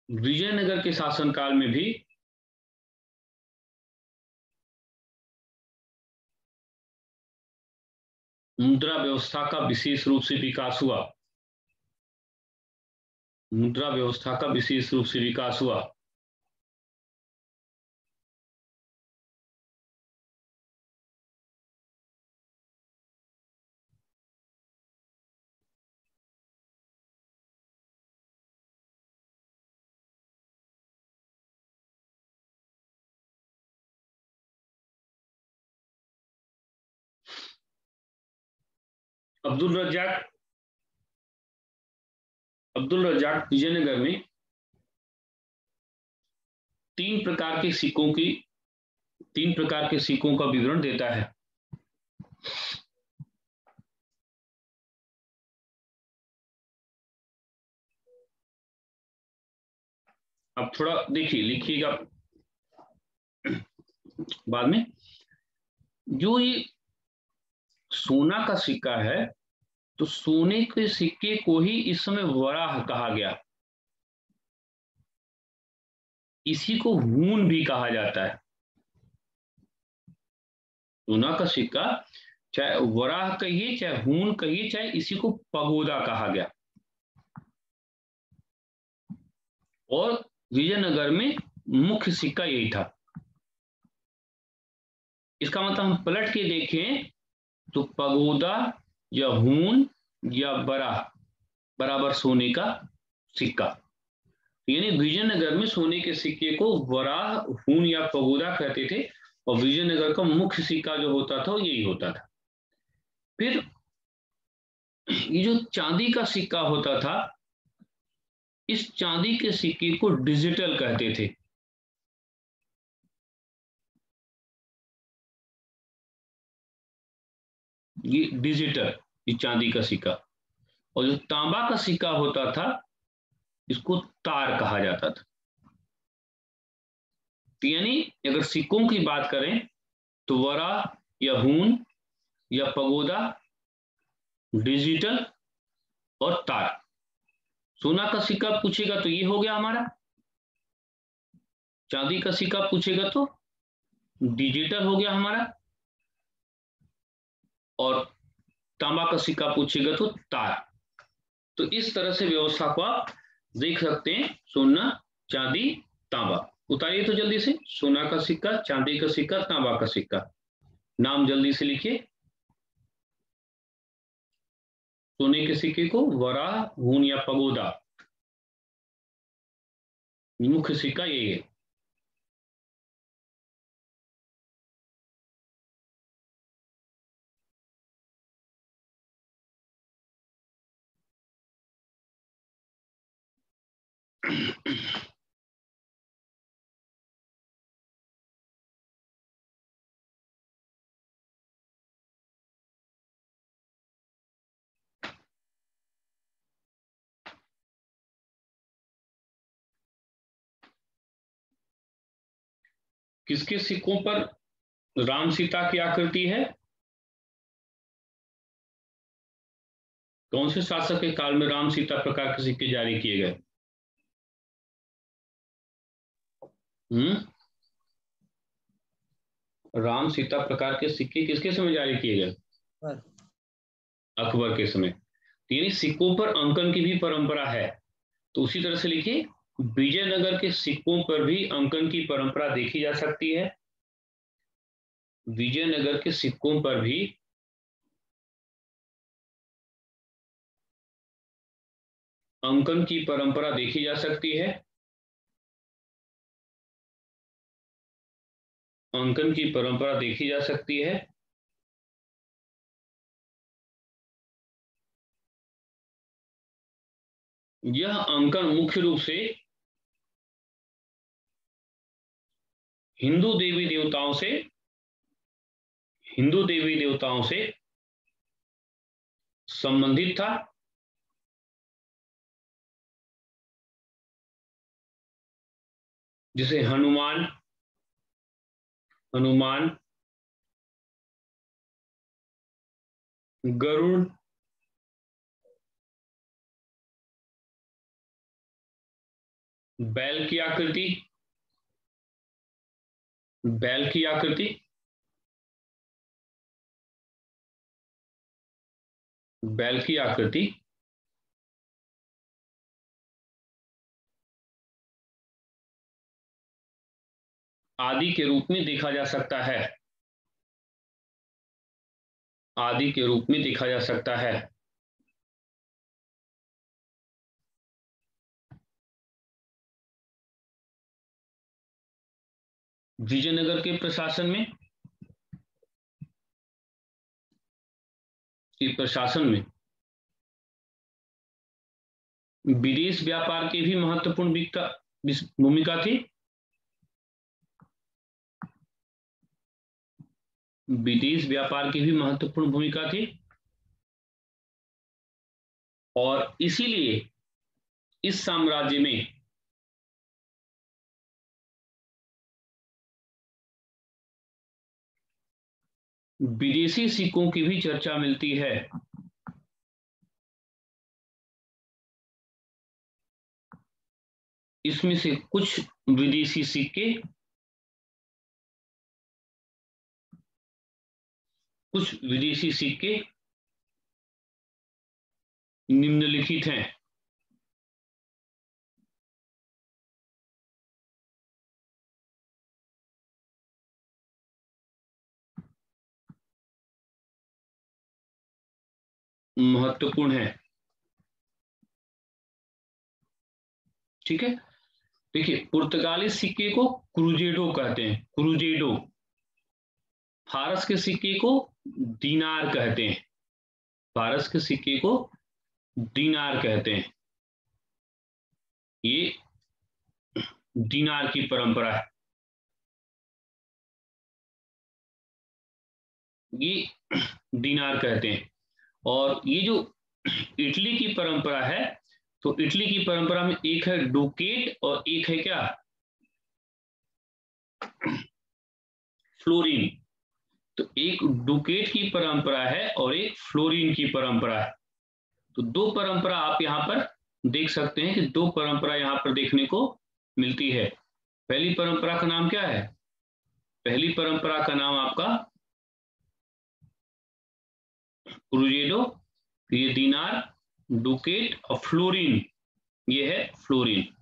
विजयनगर के शासनकाल में भी मुद्रा व्यवस्था का विशेष रूप से विकास हुआ। अब्दुल रज्जाक विजयनगर में 3 प्रकार के सिक्कों का विवरण देता है। अब थोड़ा देखिए, लिखिएगा बाद में। जो ये सोना का सिक्का है, तो सोने के सिक्के को ही इस समय वराह कहा गया। इसी को हून भी कहा जाता है। सोना का सिक्का चाहे वराह कहिए, चाहे हून कहिए, चाहे इसी को पगोदा कहा गया। और विजयनगर में मुख्य सिक्का यही था। इसका मतलब हम पलट के देखें तो पगोदा या हून या बराबर सोने का सिक्का। यानी विजयनगर में सोने के सिक्के को वराह, हून या पगोदा कहते थे और विजयनगर का मुख्य सिक्का जो होता था यही होता था। फिर ये जो चांदी का सिक्का होता था, इस चांदी के सिक्के को डिजिटल कहते थे। ये डिजिटल, ये चांदी का सिक्का। और जो तांबा का सिक्का होता था, इसको तार कहा जाता था। यानी अगर सिक्कों की बात करें तो वराह या हून या पगोदा, डिजिटल और तार। सोना का सिक्का पूछेगा तो ये हो गया हमारा, चांदी का सिक्का पूछेगा तो डिजिटल हो गया हमारा, और तांबा का सिक्का पूछेगा तो तार। तो इस तरह से व्यवस्था को आप देख सकते हैं, सोना, चांदी, तांबा। उतारिए तो जल्दी से, सोना का सिक्का, चांदी का सिक्का, तांबा का सिक्का। नाम जल्दी से लिखिए। सोने के सिक्के को वराह, हून या पगोदा, मुख्य सिक्का यही है। किसके सिक्कों पर राम सीता की आकृति है? कौन से शासक के काल में राम सीता प्रकार के सिक्के जारी किए गए? राम सीता प्रकार के सिक्के किसके समय जारी किए गए? अकबर के समय। यानी सिक्कों पर अंकन की भी परंपरा है। तो उसी तरह से लिखिए, विजयनगर के सिक्कों पर भी अंकन की परंपरा देखी जा सकती है। विजयनगर के सिक्कों पर भी अंकन की परंपरा देखी जा सकती है। अंकन की परंपरा देखी जा सकती है। यह अंकन मुख्य रूप से हिंदू देवी देवताओं से संबंधित था। जिसे हनुमान, गरुड़, बैल की आकृति, आदि के रूप में देखा जा सकता है। विजयनगर के प्रशासन में विदेश व्यापार की भी महत्वपूर्ण भूमिका थी। विदेश व्यापार की भी महत्वपूर्ण भूमिका थी और इसीलिए इस साम्राज्य में विदेशी सिक्कों की भी चर्चा मिलती है। इसमें से कुछ विदेशी सिक्के निम्नलिखित हैं। महत्वपूर्ण है, ठीक है। देखिए, पुर्तगाली सिक्के को क्रूजेडो कहते हैं, क्रूजेडो। फारस के सिक्के को दीनार कहते हैं, ये दीनार की परंपरा है। ये दीनार कहते हैं। और ये जो इटली की परंपरा है, तो इटली की परंपरा में एक है डुकेट और एक है क्या, फ्लोरिन। तो एक डुकेट की परंपरा है और एक फ्लोरिन की परंपरा है। तो दो परंपरा आप यहां पर देख सकते हैं कि दो परंपरा यहां पर देखने को मिलती है। पहली परंपरा का नाम क्या है? पहली परंपरा का नाम आपका क्रूजेडो, ये दीनार, डुकेट और फ्लोरिन, ये है फ्लोरिन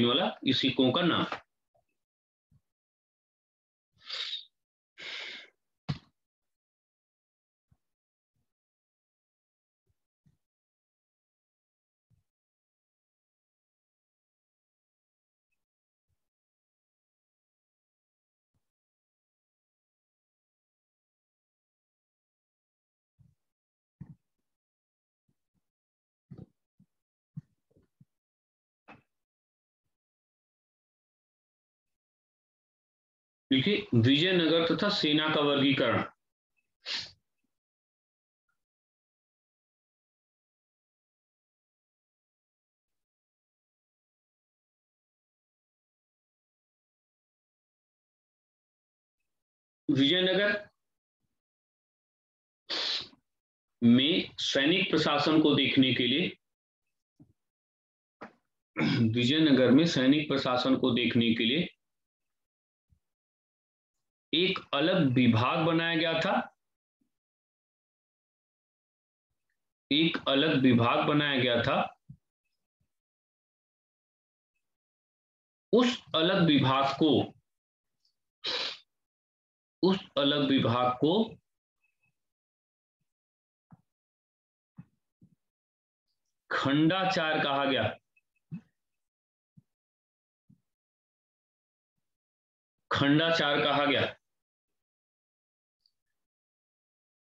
वाला इस सिक्कों का नाम। देखिए, विजयनगर तथा सेना का वर्गीकरण। विजयनगर में सैनिक प्रशासन को देखने के लिए, विजयनगर में सैनिक प्रशासन को देखने के लिए एक अलग विभाग बनाया गया था। एक अलग विभाग बनाया गया था उस अलग विभाग को खंडाचार कहा गया। खंडाचार कहा गया।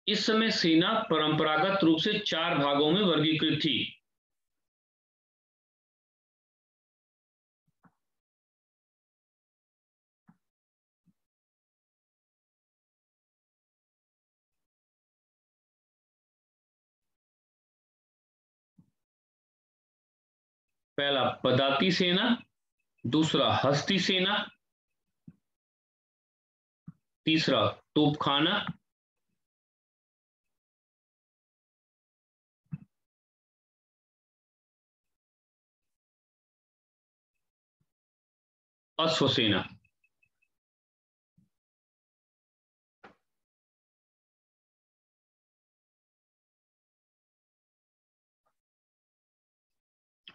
इस समय सेना परंपरागत रूप से 4 भागों में वर्गीकृत थी। पहला पदाती सेना, दूसरा हस्ती सेना, तीसरा तोपखाना, अश्वसेना।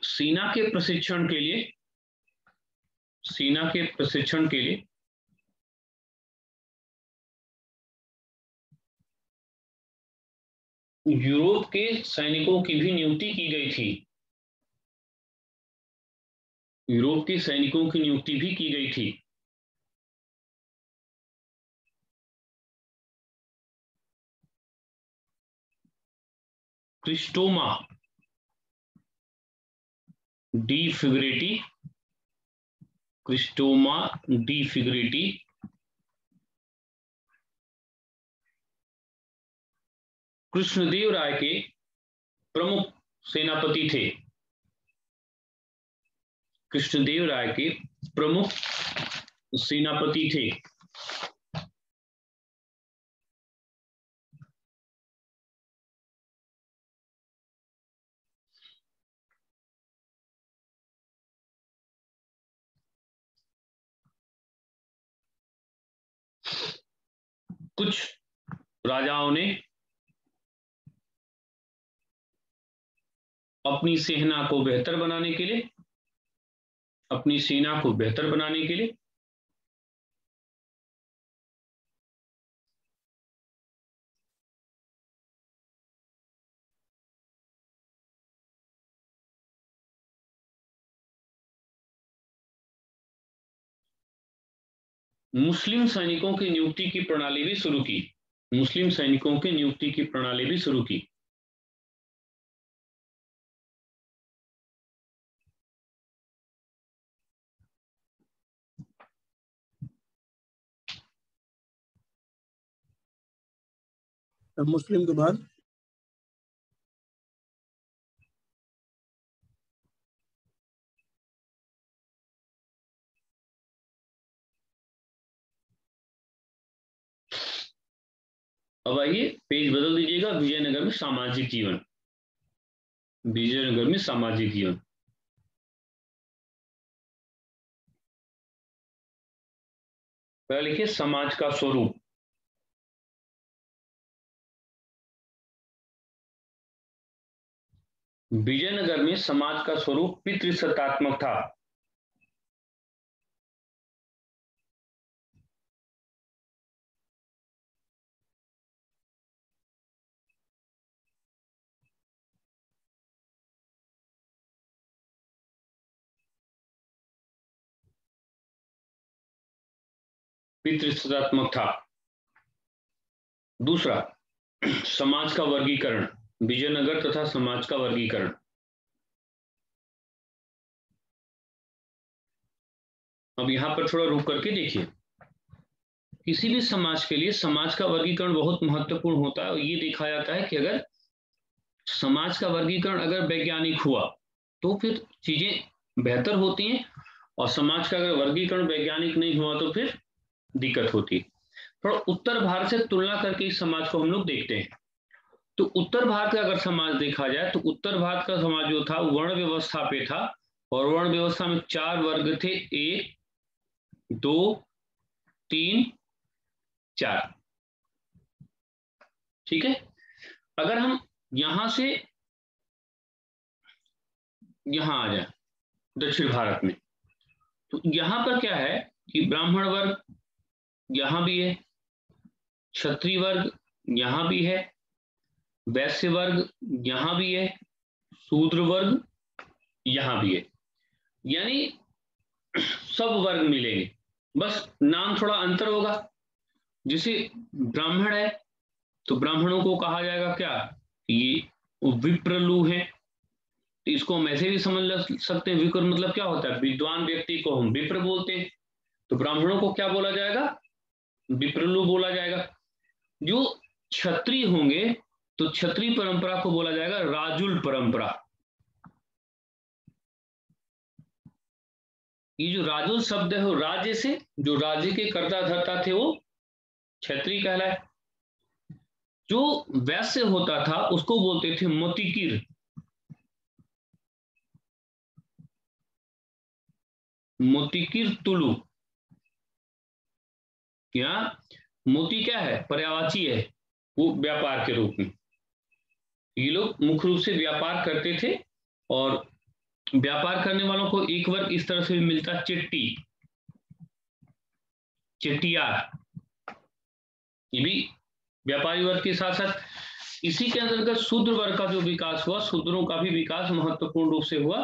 सेना के प्रशिक्षण के लिए यूरोप के सैनिकों की भी नियुक्ति की गई थी। यूरोप के सैनिकों की नियुक्ति भी की गई थी। क्रिस्टोमा डी फिगरेटी, कृष्णदेव राय के प्रमुख सेनापति थे। कृष्णदेव राय के प्रमुख सेनापति थे। कुछ राजाओं ने अपनी सेना को बेहतर बनाने के लिए मुस्लिम सैनिकों की नियुक्ति की प्रणाली भी शुरू की। मुस्लिम के बाद अब आइए पेज बदल दीजिएगा। विजयनगर में सामाजिक जीवन। पहले लिखिए समाज का स्वरूप। विजयनगर में समाज का स्वरूप पितृसत्तात्मक था। दूसरा, समाज का वर्गीकरण। विजयनगर तथा समाज का वर्गीकरण। अब यहां पर थोड़ा रुक करके देखिए। किसी भी समाज के लिए समाज का वर्गीकरण बहुत महत्वपूर्ण होता है और ये देखा जाता है कि अगर समाज का वर्गीकरण अगर वैज्ञानिक हुआ तो फिर चीजें बेहतर होती हैं, और समाज का अगर वर्गीकरण वैज्ञानिक नहीं हुआ तो फिर दिक्कत होती है। थोड़ा उत्तर भारत से तुलना करके इस समाज को हम लोग देखते हैं। तो उत्तर भारत का अगर समाज देखा जाए तो उत्तर भारत का समाज जो था वर्ण व्यवस्था पे था, और वर्ण व्यवस्था में 4 वर्ग थे, 1 2 3 4। ठीक है। अगर हम यहां से यहां आ जाए दक्षिण भारत में, तो यहां पर क्या है कि ब्राह्मण वर्ग यहां भी है, क्षत्रिय वर्ग यहां भी है, वैश्य वर्ग यहां भी है, शूद्र वर्ग यहां भी है, यानी सब वर्ग मिलेंगे, बस नाम थोड़ा अंतर होगा। जैसे ब्राह्मण है तो ब्राह्मणों को कहा जाएगा क्या, ये विप्रलु है, तो इसको हम ऐसे भी समझ सकते हैं, विप्र मतलब क्या होता है, विद्वान व्यक्ति को हम विप्र बोलते हैं, तो ब्राह्मणों को क्या बोला जाएगा, विप्रलु बोला जाएगा। जो क्षत्रिय होंगे तो क्षत्रिय परंपरा को बोला जाएगा राजुल परंपरा। ये जो राजुल शब्द है वो राज्य से, जो राज्य के कर्ता धर्ता थे वो क्षत्रिय कहलाए। जो वैश्य होता था उसको बोलते थे मोतिकीर, मोतिकीर तुलु। या मोती क्या है, पर्यायवाची है, वो व्यापार के रूप में। ये लोग मुख्य रूप से व्यापार करते थे, और व्यापार करने वालों को एक वर्ग इस तरह से भी मिलता, चिट्टी, चिट्टियार, ये भी व्यापारी वर्ग के साथ साथ। इसी के अंतर्गत शूद्र वर्ग का जो विकास हुआ, शूद्रों का भी विकास महत्वपूर्ण रूप से हुआ,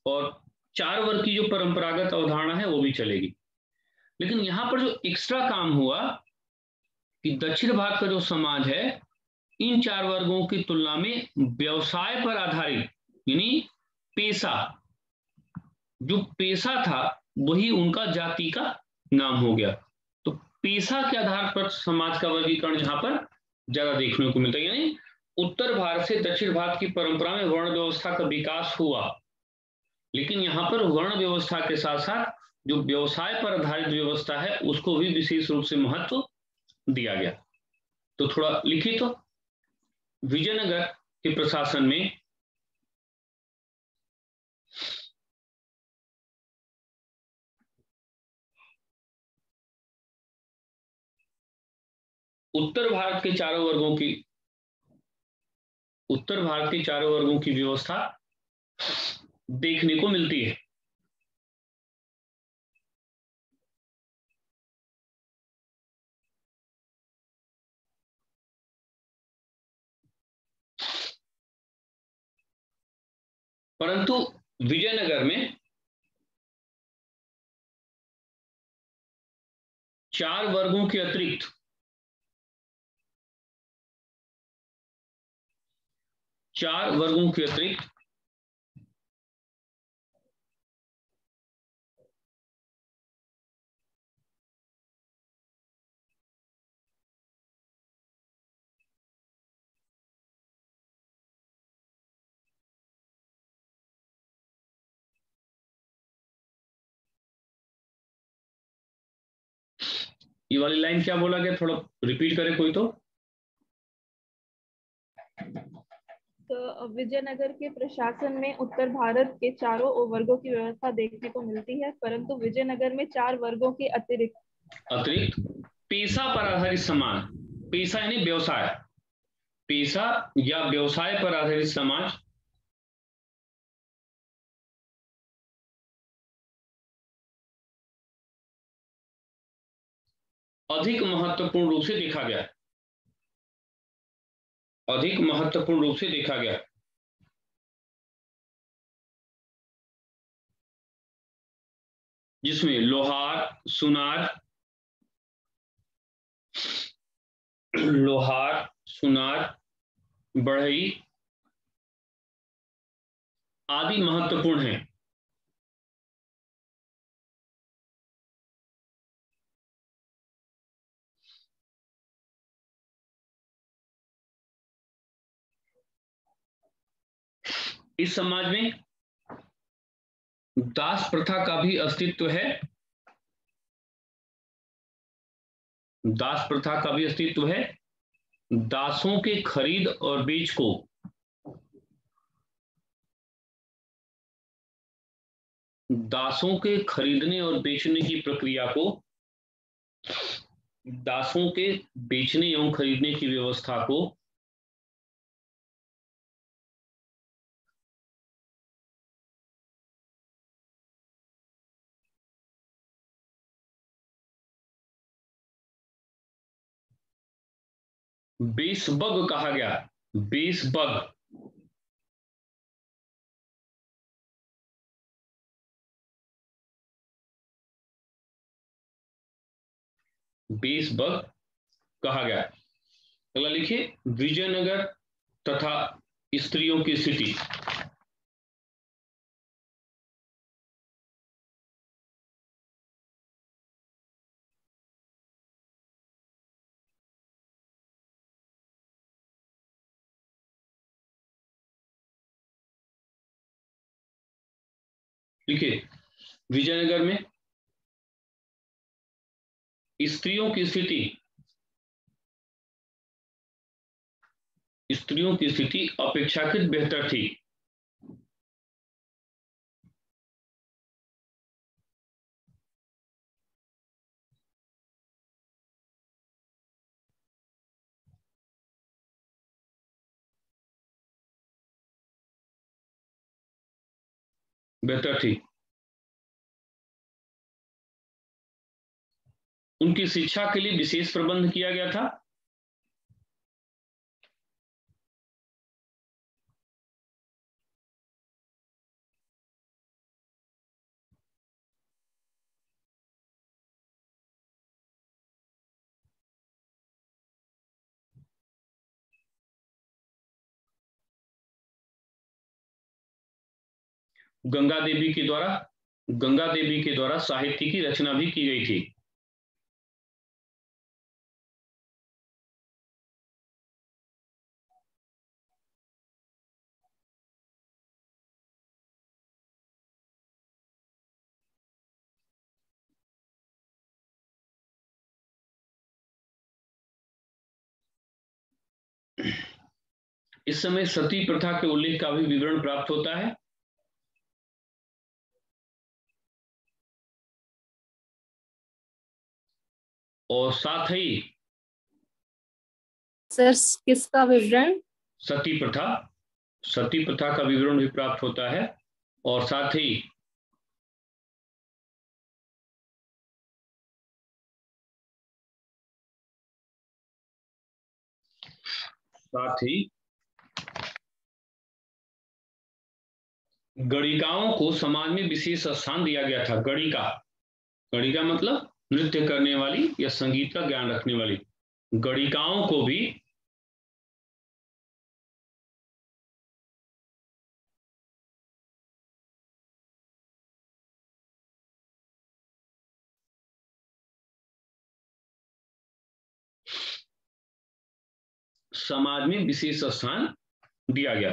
और 4 वर्ग की जो परंपरागत अवधारणा है वो भी चलेगी। लेकिन यहां पर जो एक्स्ट्रा काम हुआ कि दक्षिण भारत का जो समाज है इन 4 वर्गों की तुलना में व्यवसाय पर आधारित, यानी पेशा, जो पेशा था वही उनका जाति का नाम हो गया। तो पेशा के आधार पर समाज का वर्गीकरण यहां पर ज्यादा देखने को मिलता है, यानी उत्तर भारत से दक्षिण भारत की परंपरा में वर्ण व्यवस्था का विकास हुआ, लेकिन यहां पर वर्ण व्यवस्था के साथ साथ जो व्यवसाय पर आधारित व्यवस्था है उसको भी विशेष रूप से महत्व दिया गया। तो थोड़ा लिखिए तो, विजयनगर के प्रशासन में उत्तर भारत के चारों वर्गों की व्यवस्था देखने को मिलती है। परंतु विजयनगर में 4 वर्गों के अतिरिक्त 4 वर्गों के अतिरिक्त ये वाली लाइन क्या बोला गया, थोड़ा रिपीट करे कोई तो। तो विजयनगर के प्रशासन में उत्तर भारत के चारों वर्गों की व्यवस्था देखने को मिलती है, परंतु विजयनगर में 4 वर्गों के अतिरिक्त पेशा पर आधारित समाज, पेशा यानी व्यवसाय, पेशा या व्यवसाय पर आधारित समाज अधिक महत्वपूर्ण रूप से देखा गया, अधिक महत्वपूर्ण रूप से देखा गया। जिसमें लोहार, सुनार, बढ़ई आदि महत्वपूर्ण हैं। इस समाज में दास प्रथा का भी अस्तित्व है, दास प्रथा का भी अस्तित्व है। दासों के खरीद और बेच को दासों के खरीदने और बेचने की प्रक्रिया को, दासों के बेचने एवं खरीदने की व्यवस्था को बेसबग कहा गया, बेसबग। बेसबग कहा गया। अगला लिखिए, विजयनगर तथा स्त्रियों की स्थिति। लिखिए, विजयनगर में स्त्रियों की स्थिति, स्त्रियों की स्थिति अपेक्षाकृत बेहतर थी। बेहतर थी। उनकी शिक्षा के लिए विशेष प्रबंध किया गया था। गंगा देवी के द्वारा साहित्य की रचना भी की गई थी। इस समय सती प्रथा के उल्लेख का भी विवरण प्राप्त होता है। और साथ ही सर किसका विवरण? सती प्रथा का विवरण भी प्राप्त होता है। और साथ ही गणिकाओं को समाज में विशेष स्थान दिया गया था। गणिका मतलब नृत्य करने वाली या संगीत का ज्ञान रखने वाली। गणिकाओं को भी समाज में विशेष स्थान दिया गया।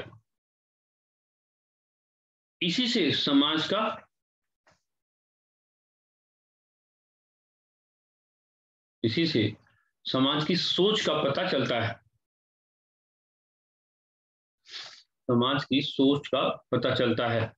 इसी से समाज की सोच का पता चलता है। समाज की सोच का पता चलता है।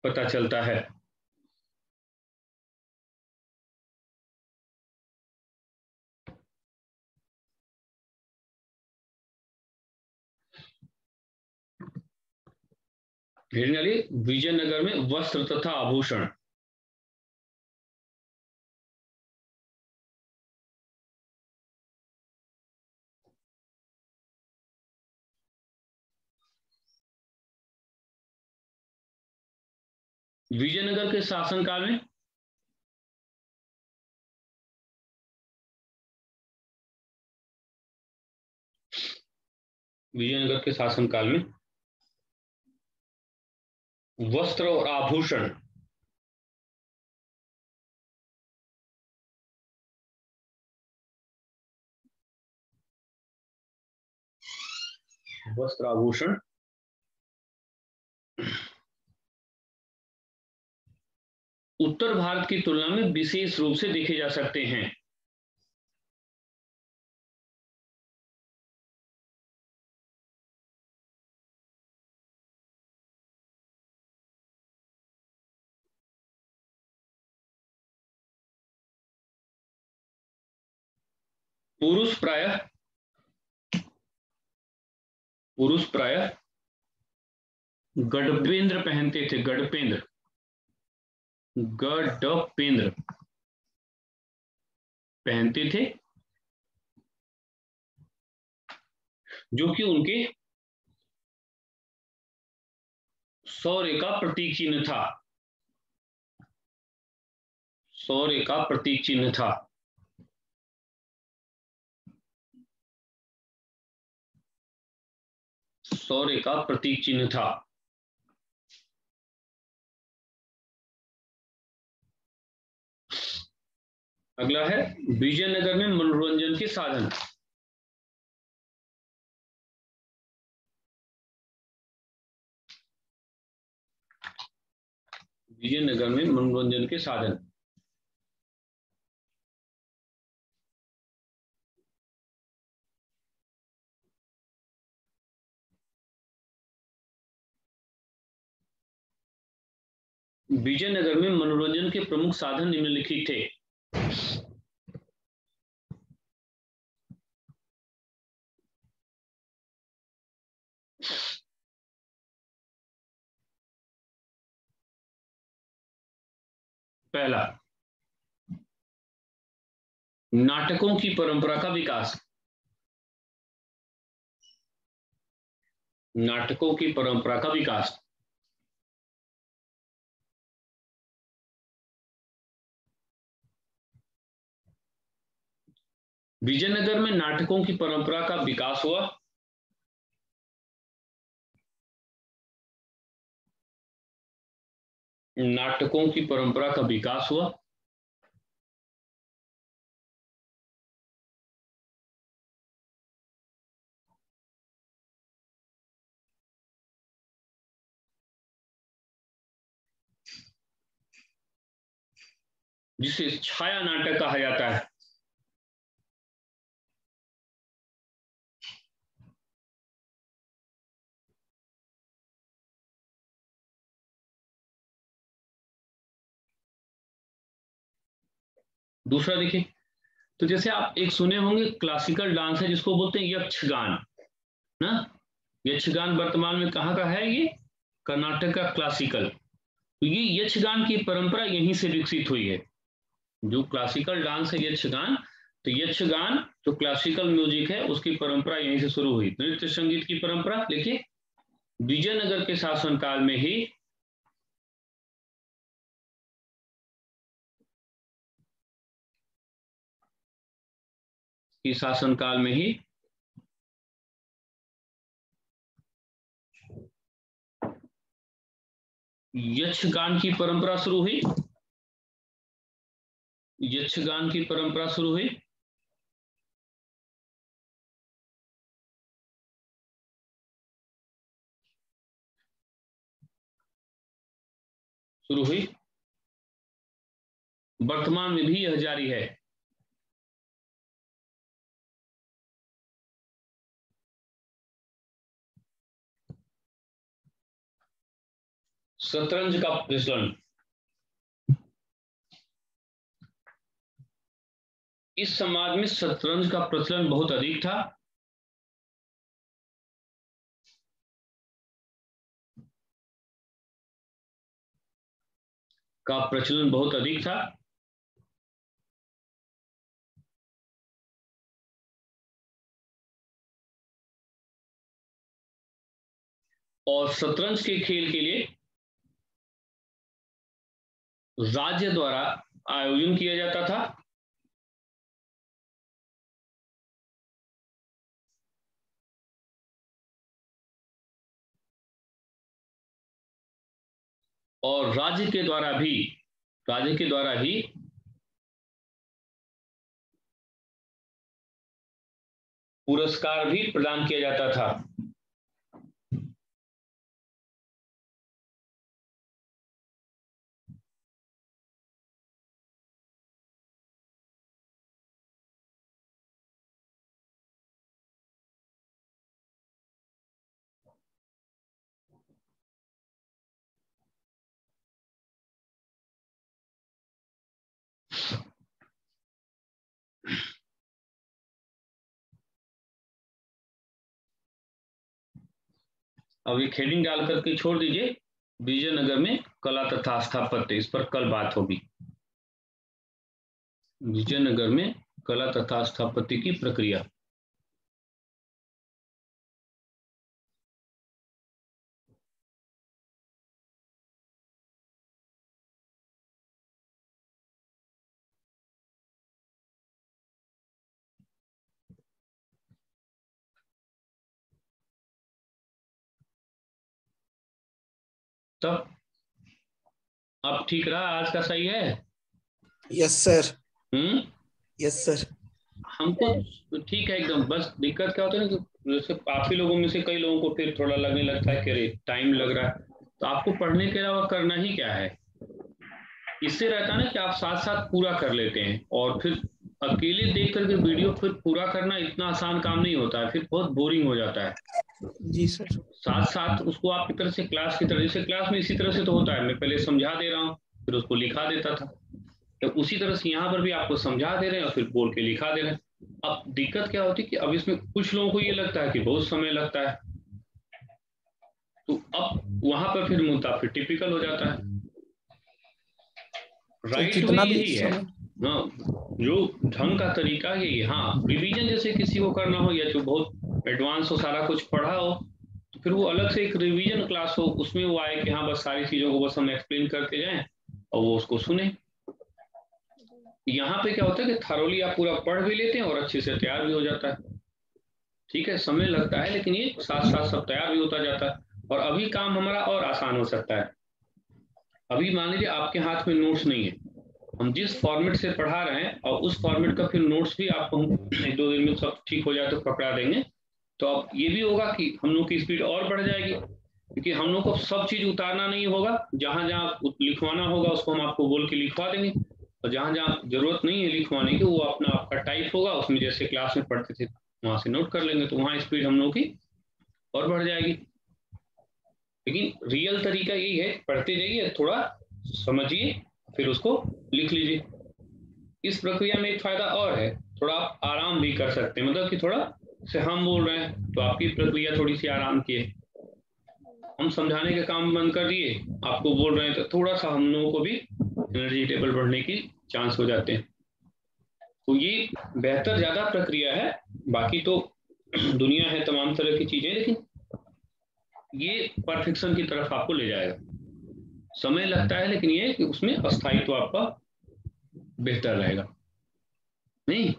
पता चलता है। विजयनगर में वस्त्र तथा आभूषण। विजयनगर के शासनकाल में वस्त्र और आभूषण उत्तर भारत की तुलना में विशेष रूप से देखे जा सकते हैं। पुरुष प्रायः गडपेंद्र पहनते थे, गडपेंद्र पहनते थे, जो कि उनके शौर्य का प्रतीक चिन्ह था, शौर्य का प्रतीक चिन्ह था। शौर्य का प्रतीक चिन्ह था। अगला है विजयनगर में मनोरंजन के साधन। विजयनगर में मनोरंजन के साधन। विजयनगर में मनोरंजन के प्रमुख साधन निम्नलिखित थे। पहला, नाटकों की परंपरा का विकास। नाटकों की परंपरा का विकास। विजयनगर में नाटकों की परंपरा का विकास हुआ। नाटकों की परंपरा का विकास हुआ। जिसे छाया नाटक कहा जाता है। दूसरा देखिए, तो जैसे आप एक सुने होंगे क्लासिकल डांस है जिसको बोलते हैं यक्षगान ना। यक्षगान वर्तमान में कहाँ का है? ये कर्नाटक का क्लासिकल। तो ये यक्षगान की परंपरा यहीं से विकसित हुई है। जो क्लासिकल डांस है यक्षगान, तो यक्षगान जो क्लासिकल म्यूजिक है उसकी परंपरा यहीं से शुरू हुई। नृत्य संगीत की परंपरा देखिए विजयनगर के शासनकाल में ही यक्षगान की परंपरा शुरू हुई। यक्षगान की परंपरा शुरू हुई। वर्तमान में भी यह जारी है। शतरंज का प्रचलन। इस समाज में शतरंज का प्रचलन बहुत अधिक था। और शतरंज के खेल के लिए राज्य द्वारा आयोजन किया जाता था। और राज्य के द्वारा ही पुरस्कार भी प्रदान किया जाता था। अब ये हेडिंग डाल करके छोड़ दीजिए, विजयनगर में कला तथा स्थापत्य, इस पर कल बात होगी। विजयनगर में कला तथा स्थापत्य की प्रक्रिया। तब अब ठीक रहा, आज का सही है? Yes sir. Yes sir. हमको ठीक है एकदम। बस दिक्कत क्या होता है ना कि जैसे काफी लोगों में से कई लोगों को फिर थोड़ा लगने लगता है कि अरे टाइम लग रहा है, तो आपको पढ़ने के अलावा करना ही क्या है। इससे रहता है ना कि आप साथ साथ पूरा कर लेते हैं, और फिर अकेले देख करके वीडियो फिर पूरा करना इतना आसान काम नहीं होता है, फिर बहुत बोरिंग हो जाता है। जी सर। साथ साथ उसको आप की तरह से क्लास की तरह, जैसे क्लास में इसी तरह से तो होता है, मैं पहले समझा दे रहा हूँ फिर उसको लिखा देता था, तो उसी तरह से यहाँ पर भी आपको समझा दे रहे हैं और फिर बोल के लिखा दे रहे हैं। अब दिक्कत क्या होती है कि अब इसमें कुछ लोगों को ये लगता है कि बहुत समय लगता है, तो अब वहां पर फिर मुद्दा फिर टिपिकल हो जाता है। राइट वे यही है, हाँ, जो ढंग का तरीका यही है। हाँ, रिवीजन जैसे किसी को करना हो या जो बहुत एडवांस हो, सारा कुछ पढ़ा हो, तो फिर वो अलग से एक रिवीजन क्लास हो, उसमें वो आए कि हाँ बस सारी चीजों को बस हम एक्सप्लेन करते जाएं और वो उसको सुने। यहाँ पे क्या होता है कि थॉरोली आप पूरा पढ़ भी लेते हैं और अच्छे से तैयार भी हो जाता है। ठीक है, समय लगता है लेकिन ये साथ साथ सब तैयार भी होता जाता है, और अभी काम हमारा और आसान हो सकता है। अभी मान लीजिए आपके हाथ में नोट्स नहीं है, हम जिस फॉर्मेट से पढ़ा रहे हैं और उस फॉर्मेट का फिर नोट्स भी आपको 1-2 दिन में सब ठीक हो जाए तो पकड़ा देंगे, तो अब ये भी होगा कि हम लोग की स्पीड और बढ़ जाएगी, क्योंकि हम लोग को सब चीज उतारना नहीं होगा। जहां जहां लिखवाना होगा उसको हम आपको बोल के लिखवा देंगे, और जहां जहां जरूरत नहीं है लिखवाने की वो अपना आपका टाइप होगा, उसमें जैसे क्लास में पढ़ते थे वहां से नोट कर लेंगे, तो वहां स्पीड हम लोग की और बढ़ जाएगी। लेकिन रियल तरीका यही है, पढ़ते जाइए, थोड़ा समझिए, फिर उसको लिख लीजिए। इस प्रक्रिया में एक फायदा और है, थोड़ा आप आराम भी कर सकते हैं, मतलब कि थोड़ा से हम बोल रहे हैं तो आपकी प्रक्रिया थोड़ी सी आराम की है, हम समझाने का काम बंद कर दिए, आपको बोल रहे हैं, तो थोड़ा सा हम लोगों को भी एनर्जी लेवल बढ़ने की चांस हो जाते हैं। तो ये बेहतर ज्यादा प्रक्रिया है। बाकी तो दुनिया है तमाम तरह की चीजें, लेकिन ये परफेक्शन की तरफ आपको ले जाएगा। समय लगता है लेकिन ये कि उसमें अस्थायित्व आपका बेहतर रहेगा। नहीं,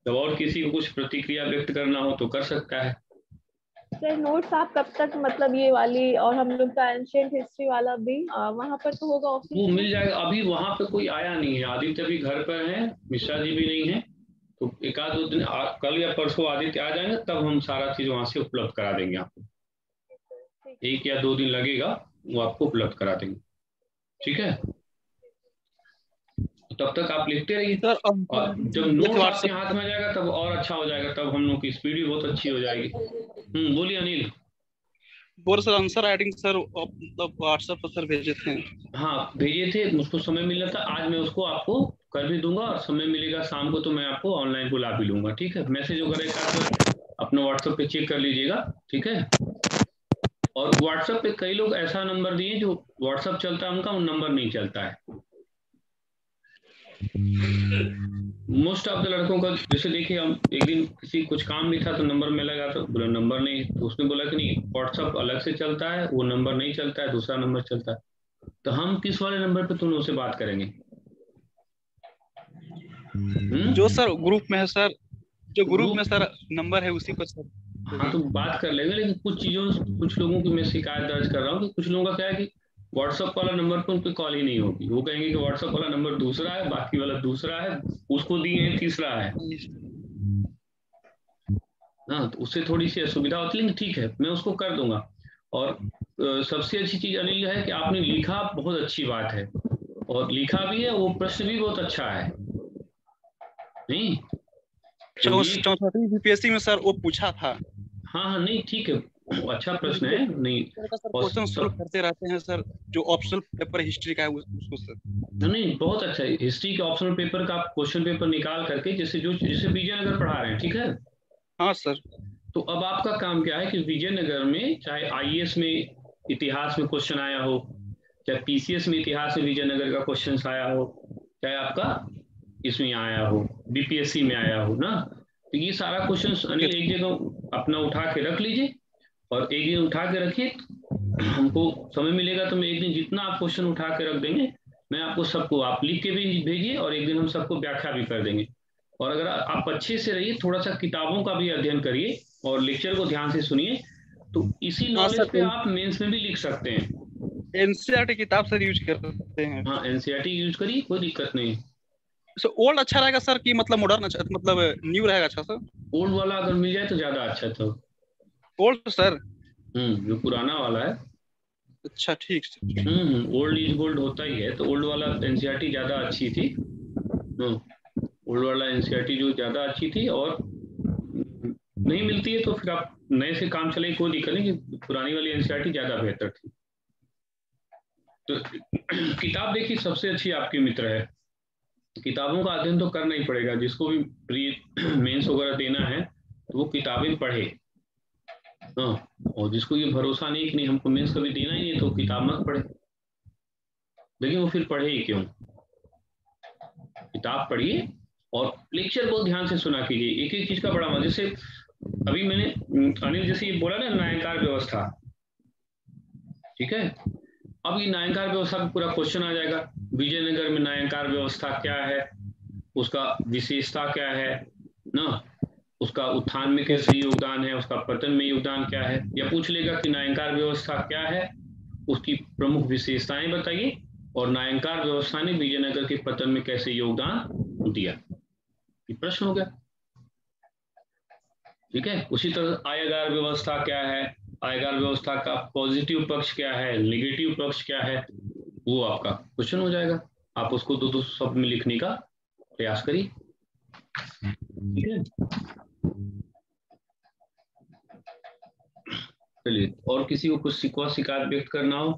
जब और किसी को कुछ प्रतिक्रिया व्यक्त करना हो तो कर सकता है। सर नोट्स आप कब तक, मतलब ये वाली और हम लोग का एंशिएंट हिस्ट्री वाला भी वहां पर तो होगा ऑफिस वो में? मिल जाएगा। अभी वहां पे कोई आया नहीं है, आदित्य भी घर पर है, मिश्रा जी भी नहीं है, तो 1-2 दिन कल या परसों आदित्य आ जाएंगे, तब हम सारा चीज वहां से उपलब्ध करा देंगे आपको। 1 या 2 दिन लगेगा, वो आपको उपलब्ध करा देंगे। ठीक है, तब तक आप लिखते रहिए, और जब नोट्स आपके हाथ में आ जाएगा तब और अच्छा हो जाएगा, तब हम लोग की स्पीड भी बहुत अच्छी हो जाएगी। बोलिए अनिल। बोल sir, answer writing sir WhatsApp पर सर भेजे थे। हाँ भेजे थे, मुझको समय मिला था, आज मैं उसको आपको कर भी दूंगा, और समय मिलेगा शाम को तो मैं आपको ऑनलाइन बुला भी लूंगा। ठीक है, मैसेज वगैरह अपना व्हाट्सएप पे चेक कर लीजिएगा। ठीक है, और व्हाट्सएप पे कई लोग ऐसा नंबर दिए जो व्हाट्सएप चलता है उनका, उन नंबर नहीं चलता है। मोस्ट ऑफ द लड़कों का, जैसे देखिए हम एक दिन किसी कुछ काम भी था तो नंबर में लगा, तो बोला नंबर नहीं, तो उसने बोला कि नहीं व्हाट्सएप अलग से चलता है, वो नंबर नहीं चलता है, दूसरा नंबर चलता है। तो हम किस वाले नंबर पे तुम लोग से बात करेंगे? जो सर ग्रुप में है सर, जो ग्रुप में सर नंबर है उसी पर सर। हाँ तो बात कर लेंगे, लेकिन कुछ चीजों, कुछ लोगों की मैं शिकायत दर्ज कर रहा हूँ कि कुछ लोगों का क्या है कि व्हाट्सएप वाला नंबर पे उनकी कॉल ही नहीं होगी। वो कहेंगे कि व्हाट्सएप वाला नंबर दूसरा है, बाकी वाला दूसरा है, उसको दिए हैं तीसरा है। हाँ, तो उससे थोड़ी सी असुविधा होती है, लेकिन ठीक है मैं उसको कर दूंगा। और सबसे अच्छी चीज अनिल है कि आपने लिखा, बहुत अच्छी बात है, और लिखा भी है, वो प्रश्न भी बहुत अच्छा है। नहीं, 64वीं बीपीएससी में सर वो पूछा था। हाँ नहीं ठीक है, अच्छा प्रश्न है। नहीं, क्वेश्चन सॉल्व करते रहते हैं सर, जो ऑप्शनल पेपर हिस्ट्री का है उसको सर। नहीं बहुत अच्छा है, हिस्ट्री के ऑप्शनल पेपर का आप क्वेश्चन पेपर निकाल करके, जैसे विजयनगर पढ़ा रहे हैं, ठीक है। हाँ सर। तो अब आपका काम क्या है कि विजयनगर में चाहे आईएएस में इतिहास में क्वेश्चन आया हो, चाहे पीसीएस में इतिहास में विजयनगर का क्वेश्चन आया हो, चाहे आपका इसमें आया हो, बीपीएससी में आया हो ना, तो ये सारा क्वेश्चन अनिल एक जगह अपना उठा के रख लीजिए और एक दिन उठा के रखिए। हमको समय मिलेगा तो मैं एक दिन जितना आप क्वेश्चन उठा के रख देंगे, मैं आपको सबको आप लिख के भी भेजिए और एक दिन हम सबको व्याख्या भी कर देंगे। और अगर आप अच्छे से रहिए, थोड़ा सा किताबों का भी अध्ययन करिए और लेक्चर को ध्यान से सुनिए, तो इसी नॉलेज पे आप मेंस में भी लिख सकते हैं। एनसीईआरटी किताब सर यूज करते हैं। हाँ, एनसीईआरटी यूज करिए, कोई दिक्कत नहीं। सो ओल्ड अच्छा रहेगा सर कि मतलब मॉडर्न अच्छा, मतलब न्यू रहेगा अच्छा सर? ओल्ड वाला अगर मिल जाए तो ज्यादा अच्छा था। Old sir? जो पुराना वाला है। अच्छा ठीक है। ओल्ड इज गोल्ड होता ही है, तो ओल्ड वाला एनसीईआरटी ज्यादा अच्छी थी। ओल्ड वाला एनसीईआरटी जो ज्यादा अच्छी थी, और नहीं मिलती है तो फिर आप नए से काम चले, कोई दिक्कत नहीं, कि पुरानी वाली एनसीईआरटी ज्यादा बेहतर थी। तो किताब देखिए सबसे अच्छी आपकी मित्र है। किताबों का अध्ययन तो करना ही पड़ेगा, जिसको भी प्री मेंस वगैरह देना है तो वो किताबें पढ़े। हाँ, और जिसको ये भरोसा नहीं कि नहीं हमको मेंस कभी देना ही नहीं, तो किताब मत पढ़े। लेकिन वो फिर पढ़े ही क्यों? किताब पढ़िए और लेक्चर को ध्यान से सुना कीजिए। एक एक चीज का बड़ा मजा, जैसे अभी मैंने अनिल जैसे ये बोला ना, न्यायकार व्यवस्था, ठीक है, अब ये न्यायकार व्यवस्था पे पूरा क्वेश्चन आ जाएगा। विजयनगर में न्यायकार व्यवस्था क्या है, उसका विशेषता क्या है ना, उसका उत्थान में कैसे योगदान है, उसका पतन में योगदान क्या है, या पूछ लेगा कि न्यायकार व्यवस्था क्या है, उसकी प्रमुख विशेषताएं बताइए, और न्यायकार व्यवस्था ने विजयनगर के पतन में कैसे योगदान दिया। ये प्रश्न हो गया, ठीक है। उसी तरह आयगार व्यवस्था क्या है, आयगार व्यवस्था का पॉजिटिव पक्ष क्या है, नेगेटिव पक्ष क्या है, वो आपका क्वेश्चन हो जाएगा। आप उसको दो शब्द में लिखने का प्रयास करिए, ठीक है। चलिए, और किसी को कुछ शिकायत व्यक्त करना हो?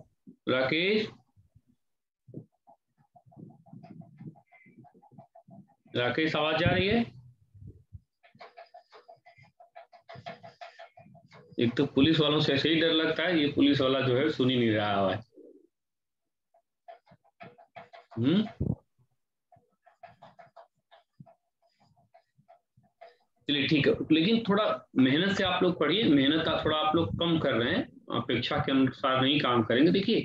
राकेश, राकेश आवाज जा रही है? एक तो पुलिस वालों से ऐसे ही डर लगता है, ये पुलिस वाला जो है सुन ही नहीं रहा है। चलिए ठीक है, लेकिन थोड़ा मेहनत से आप लोग पढ़िए। मेहनत का थोड़ा आप लोग कम कर रहे हैं, अपेक्षा के अनुसार नहीं काम करेंगे। देखिए,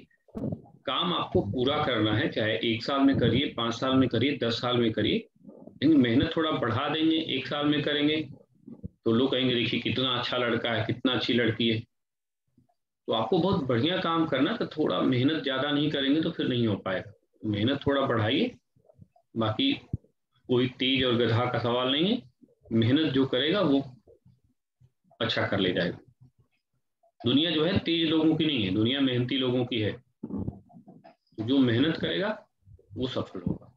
काम आपको पूरा करना है, चाहे 1 साल में करिए, 5 साल में करिए, 10 साल में करिए, लेकिन मेहनत थोड़ा बढ़ा देंगे। 1 साल में करेंगे तो लोग कहेंगे देखिए कितना अच्छा लड़का है, कितना अच्छी लड़की है। तो आपको बहुत बढ़िया काम करना, तो थोड़ा मेहनत ज्यादा नहीं करेंगे तो फिर नहीं हो पाएगा। मेहनत थोड़ा बढ़ाइए, बाकी कोई तेज और गधा का सवाल नहीं है। मेहनत जो करेगा वो अच्छा कर ले जाएगा। दुनिया जो है तेज लोगों की नहीं है, दुनिया मेहनती लोगों की है। जो मेहनत करेगा वो सफल होगा,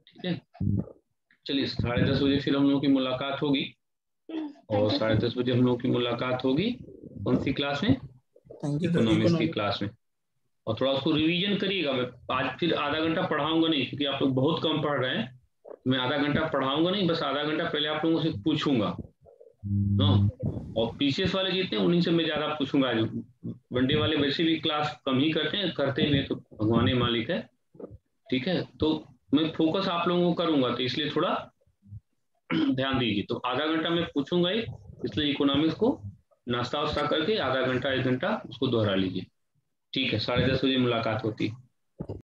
ठीक है। चलिए, 10:30 बजे फिर हम लोगों की मुलाकात होगी, और 10:30 बजे हम लोगों की मुलाकात होगी कौन सी क्लास में? इकोनॉमिक्स की क्लास में। और थोड़ा उसको रिवीजन करिएगा। मैं आज फिर आधा घंटा पढ़ाऊंगा नहीं, क्योंकि आप लोग बहुत कम पढ़ रहे हैं। मैं आधा घंटा पढ़ाऊंगा नहीं, बस आधा घंटा पहले आप लोगों से पूछूंगा, और पीसीएस वाले जितने उन्हीं से मैं ज्यादा पूछूंगा। वनडे वाले वैसे भी क्लास कम ही करते हैं, करते भी तो भगवान मालिक है, ठीक है। तो मैं फोकस आप लोगों को करूंगा, तो इसलिए थोड़ा ध्यान दीजिए। तो आधा घंटा मैं पूछूंगा ही, इसलिए इकोनॉमिक्स को नाश्ता वास्ता करके आधा घंटा 1 घंटा उसको दोहरा लीजिए, ठीक है। 10:30 बजे मुलाकात होती है।